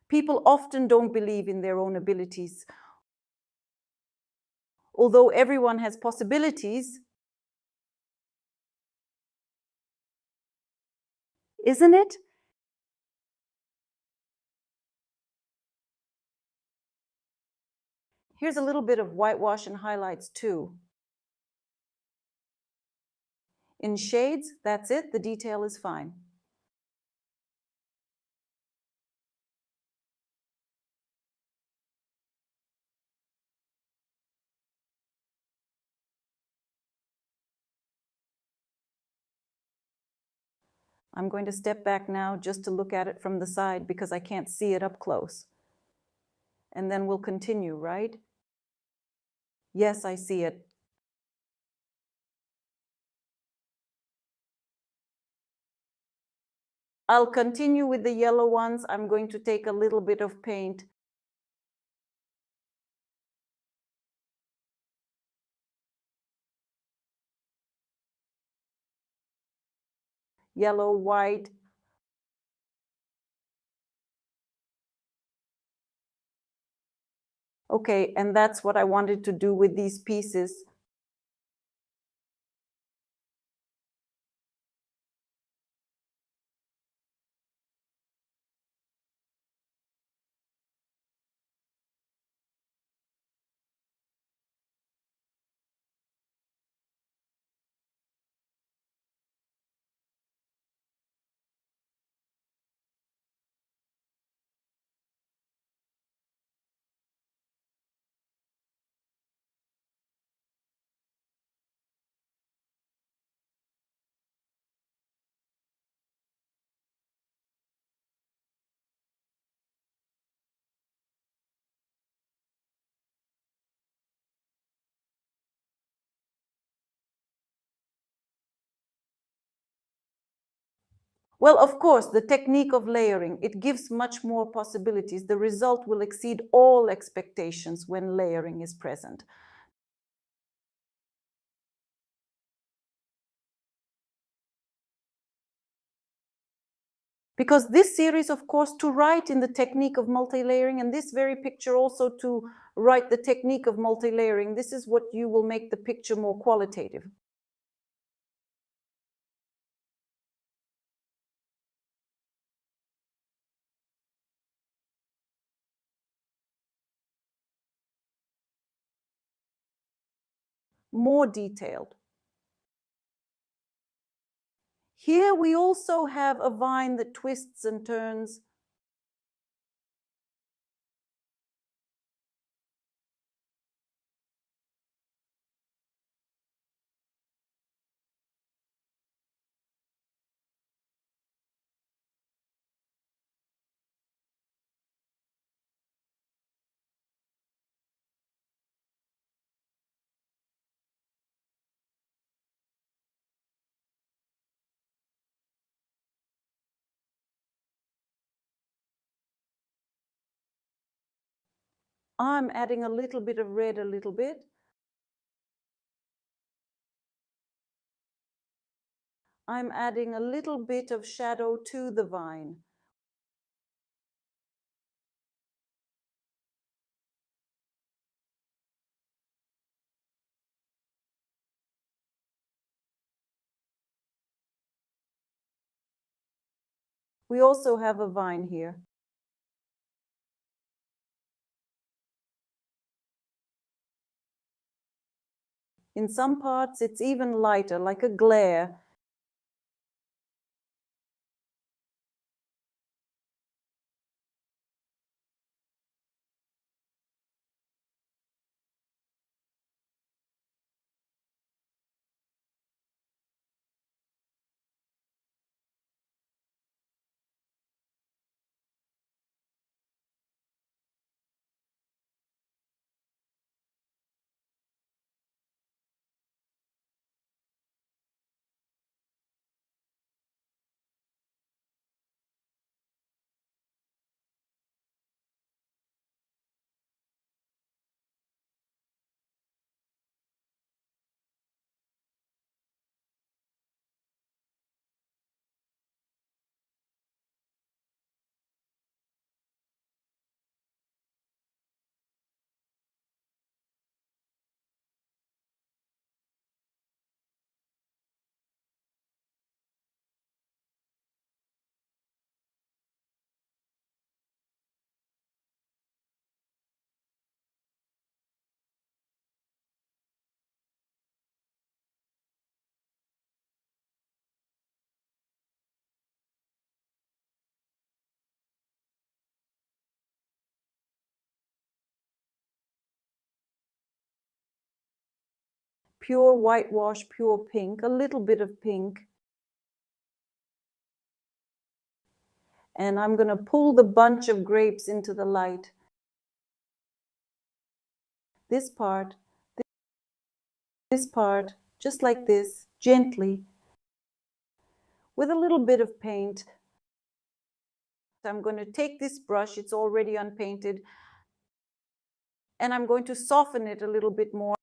People often don't believe in their own abilities. Although everyone has possibilities, isn't it? Here's a little bit of whitewash and highlights too. In shades, that's it, the detail is fine. I'm going to step back now just to look at it from the side because I can't see it up close. And then we'll continue, right? Yes, I see it. I'll continue with the yellow ones. I'm going to take a little bit of paint. Yellow, white. Okay, and that's what I wanted to do with these pieces. Well, of course, the technique of layering, it gives much more possibilities. The result will exceed all expectations when layering is present. Because this series, of course, to write in the technique of multi-layering, and this very picture also to write the technique of multi-layering, this is what you will make the picture more qualitative. More detailed. Here we also have a vine that twists and turns. I'm adding a little bit of red, a little bit. I'm adding a little bit of shadow to the vine. We also have a vine here. In some parts, it's even lighter, like a glare. Pure whitewash, pure pink, a little bit of pink. And I'm going to pull the bunch of grapes into the light. This part, just like this, gently, with a little bit of paint. I'm going to take this brush, it's already unpainted, and I'm going to soften it a little bit more.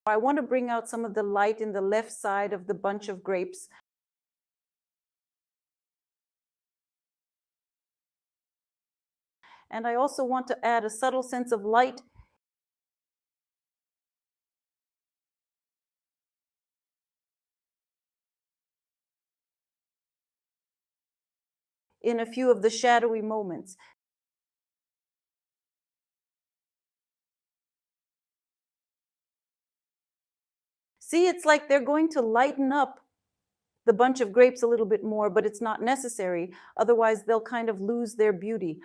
I want to bring out some of the light in the left side of the bunch of grapes. And I also want to add a subtle sense of light in a few of the shadowy moments. See, it's like they're going to lighten up. the bunch of grapes a little bit more, but it's not necessary. Otherwise, they'll kind of lose their beauty.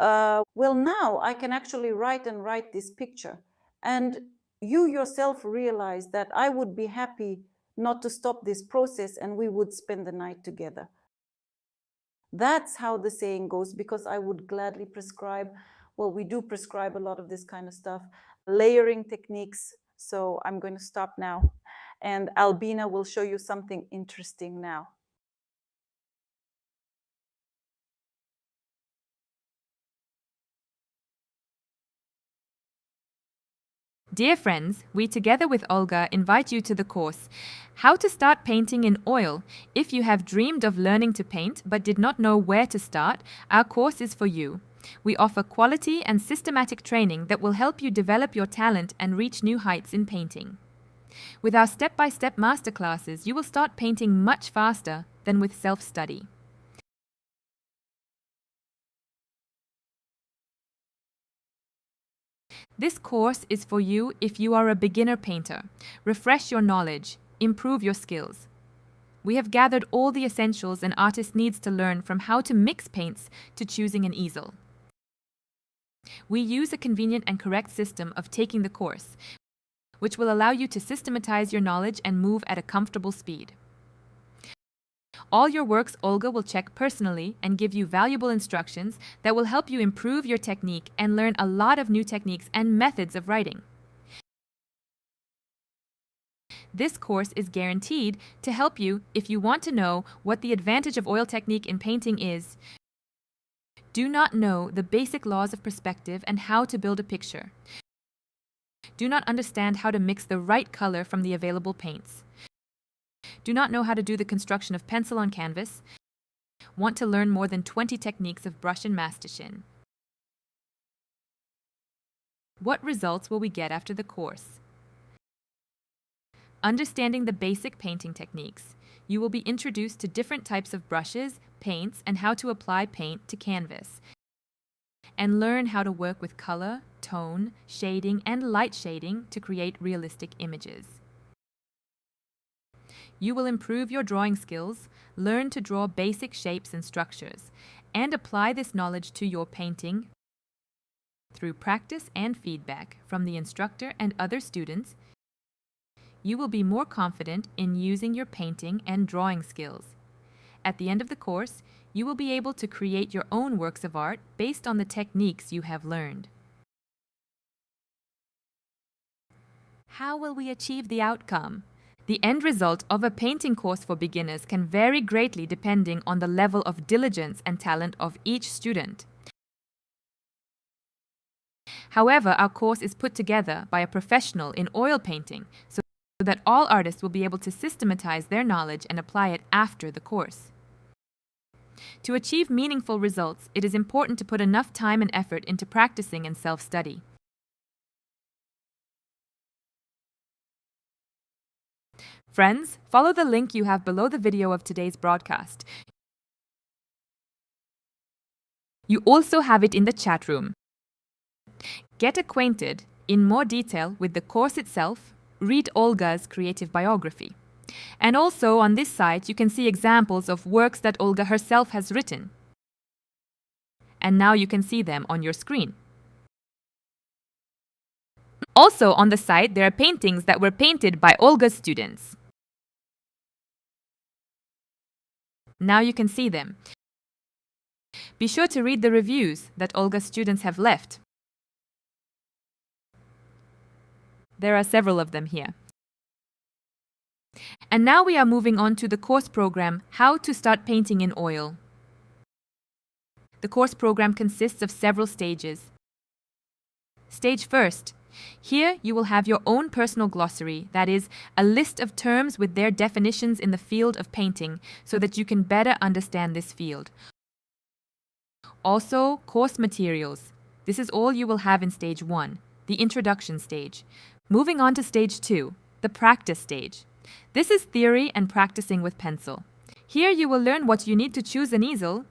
Well, now I can actually write this picture. And you yourself realize that I would be happy not to stop this process and we would spend the night together. That's how the saying goes, because I would gladly prescribe, well, we do prescribe a lot of this kind of stuff, layering techniques. So I'm going to stop now. And Albina will show you something interesting now. Dear friends, we together with Olga invite you to the course, How to Start Painting in Oil. If you have dreamed of learning to paint but did not know where to start, our course is for you. We offer quality and systematic training that will help you develop your talent and reach new heights in painting. With our step-by-step masterclasses, you will start painting much faster than with self-study. This course is for you if you are a beginner painter. Refresh your knowledge, improve your skills. We have gathered all the essentials an artist needs to learn, from how to mix paints to choosing an easel. We use a convenient and correct system of taking the course, which will allow you to systematize your knowledge and move at a comfortable speed. All your works Olga will check personally and give you valuable instructions that will help you improve your technique and learn a lot of new techniques and methods of writing. This course is guaranteed to help you if you want to know what the advantage of oil technique in painting is, do not know the basic laws of perspective and how to build a picture, do not understand how to mix the right color from the available paints, do not know how to do the construction of pencil on canvas, want to learn more than 20 techniques of brush and mastichin. What results will we get after the course? Understanding the basic painting techniques, you will be introduced to different types of brushes, paints, and how to apply paint to canvas, and learn how to work with color, tone, shading, and light shading to create realistic images. You will improve your drawing skills, learn to draw basic shapes and structures, and apply this knowledge to your painting through practice and feedback from the instructor and other students. You will be more confident in using your painting and drawing skills. At the end of the course, you will be able to create your own works of art based on the techniques you have learned. How will we achieve the outcome? The end result of a painting course for beginners can vary greatly depending on the level of diligence and talent of each student. However, our course is put together by a professional in oil painting, so that all artists will be able to systematize their knowledge and apply it after the course. To achieve meaningful results, it is important to put enough time and effort into practicing and self-study. Friends, follow the link you have below the video of today's broadcast. You also have it in the chat room. Get acquainted in more detail with the course itself, read Olga's creative biography. And also on this site you can see examples of works that Olga herself has written. And now you can see them on your screen. Also on the site there are paintings that were painted by Olga's students. Now you can see them. Be sure to read the reviews that Olga's students have left. There are several of them here. And now we are moving on to the course program, How to Start Painting in Oil. The course program consists of several stages. Stage first. Here you will have your own personal glossary, that is, a list of terms with their definitions in the field of painting, so that you can better understand this field. Also, course materials. This is all you will have in stage 1, the introduction stage. Moving on to stage 2, the practice stage. This is theory and practicing with pencil. Here you will learn what you need to choose an easel,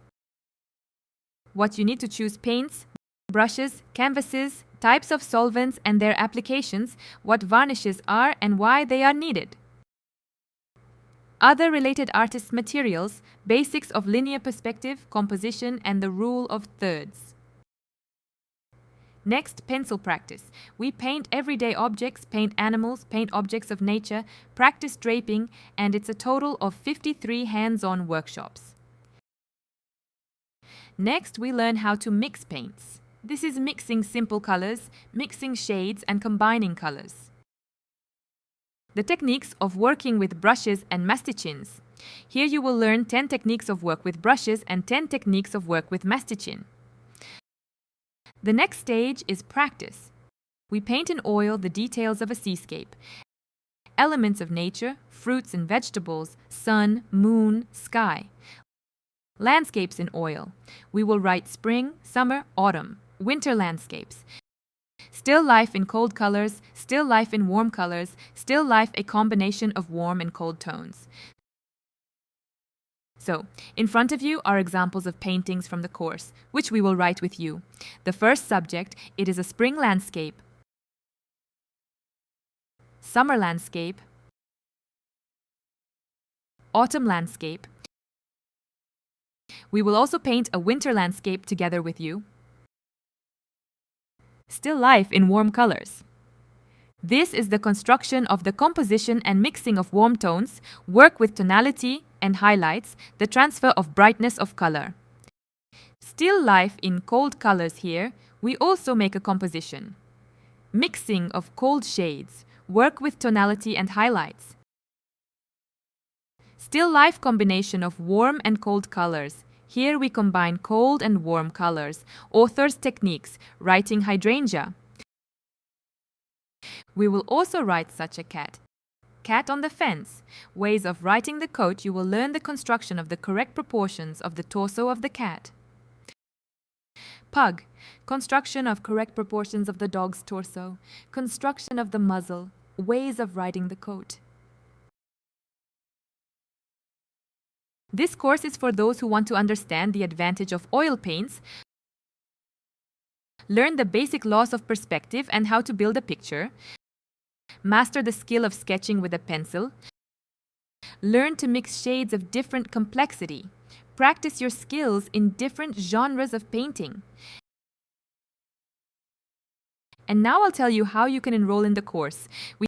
what you need to choose paints, brushes, canvases, types of solvents and their applications, what varnishes are and why they are needed. Other related artists' materials, basics of linear perspective, composition, and the rule of thirds. Next, pencil practice. We paint everyday objects, paint animals, paint objects of nature, practice draping, and it's a total of 53 hands-on workshops. Next, we learn how to mix paints. This is mixing simple colors, mixing shades, and combining colors. The techniques of working with brushes and masticins. Here you will learn 10 techniques of work with brushes and 10 techniques of work with masticin. The next stage is practice. We paint in oil the details of a seascape, elements of nature, fruits and vegetables, sun, moon, sky. Landscapes in oil. We will write spring, summer, autumn, winter landscapes. Still life in cold colors, still life in warm colors, still life a combination of warm and cold tones. So, in front of you are examples of paintings from the course, which we will write with you. The first subject, it is a spring landscape, summer landscape, autumn landscape. We will also paint a winter landscape together with you. Still life in warm colors. This is the construction of the composition and mixing of warm tones, work with tonality and highlights, the transfer of brightness of color. Still life in cold colors here, we also make a composition. Mixing of cold shades, work with tonality and highlights. Still life combination of warm and cold colors. Here we combine cold and warm colors. Author's techniques, writing hydrangea. We will also write such a cat. Cat on the fence. Ways of writing the coat, you will learn the construction of the correct proportions of the torso of the cat. Pug. Construction of correct proportions of the dog's torso. Construction of the muzzle. Ways of writing the coat. This course is for those who want to understand the advantage of oil paints, learn the basic laws of perspective and how to build a picture, master the skill of sketching with a pencil, learn to mix shades of different complexity, practice your skills in different genres of painting. And now I'll tell you how you can enroll in the course. We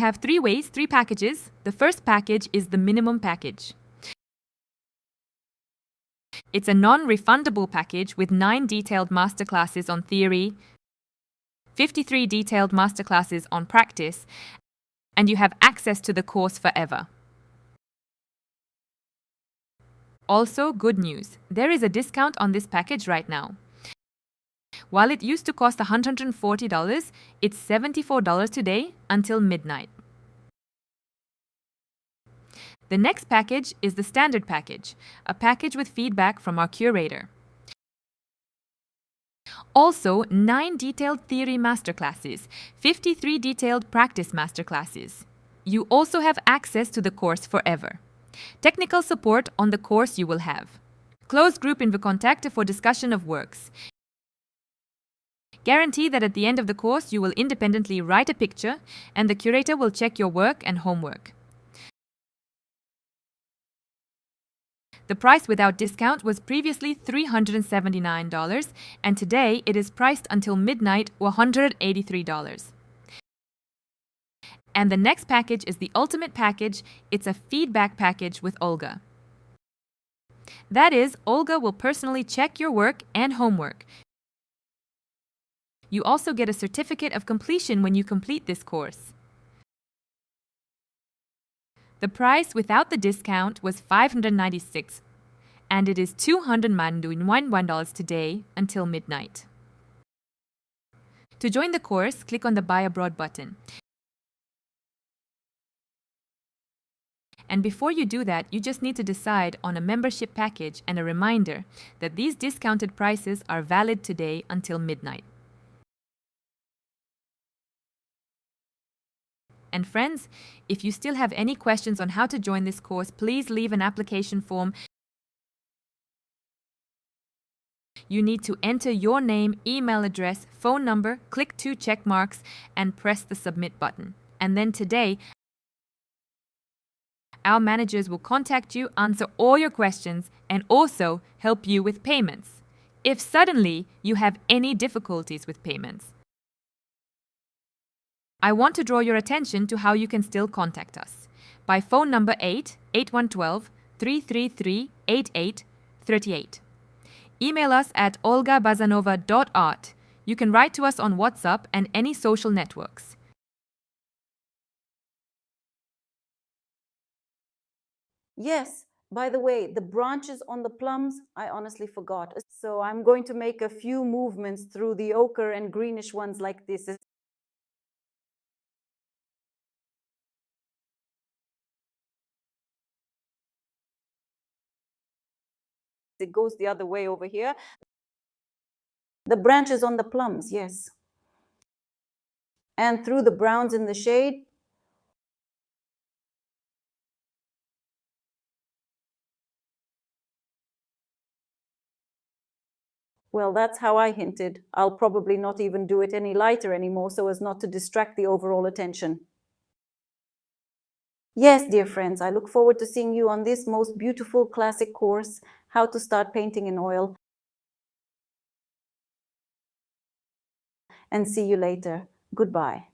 have 3 ways, 3 packages. The first package is the minimum package. It's a non-refundable package with 9 detailed masterclasses on theory, 53 detailed masterclasses on practice, and you have access to the course forever. Also, good news, there is a discount on this package right now. While it used to cost $140, it's $74 today until midnight. The next package is the standard package, a package with feedback from our curator. Also, 9 detailed theory masterclasses, 53 detailed practice masterclasses. You also have access to the course forever. Technical support on the course you will have. Closed group in contact for discussion of works. Guarantee that at the end of the course you will independently write a picture and the curator will check your work and homework. The price without discount was previously $379 and today it is priced until midnight $183. And the next package is the ultimate package. It's a feedback package with Olga. That is, Olga will personally check your work and homework. You also get a certificate of completion when you complete this course. The price without the discount was $596, and it is $291 today until midnight. To join the course, click on the Buy Abroad button. And before you do that, you just need to decide on a membership package and a reminder that these discounted prices are valid today until midnight. And friends, if you still have any questions on how to join this course, please leave an application form. You need to enter your name, email address, phone number, click 2 check marks, and press the submit button. And then today, our managers will contact you, answer all your questions, and also help you with payments, if suddenly you have any difficulties with payments. I want to draw your attention to how you can still contact us. By phone number 88112-333-8838. Email us at olgabazanova.art. You can write to us on WhatsApp and any social networks. Yes, by the way, the branches on the plums, I honestly forgot. So I'm going to make a few movements through the ochre and greenish ones like this. It goes the other way over here. The branches on the plums, yes. And through the browns in the shade. Well, that's how I hinted. I'll probably not even do it any lighter anymore so as not to distract the overall attention. Yes, dear friends, I look forward to seeing you on this most beautiful classic course, How to Start Painting in Oil. And see you later. Goodbye.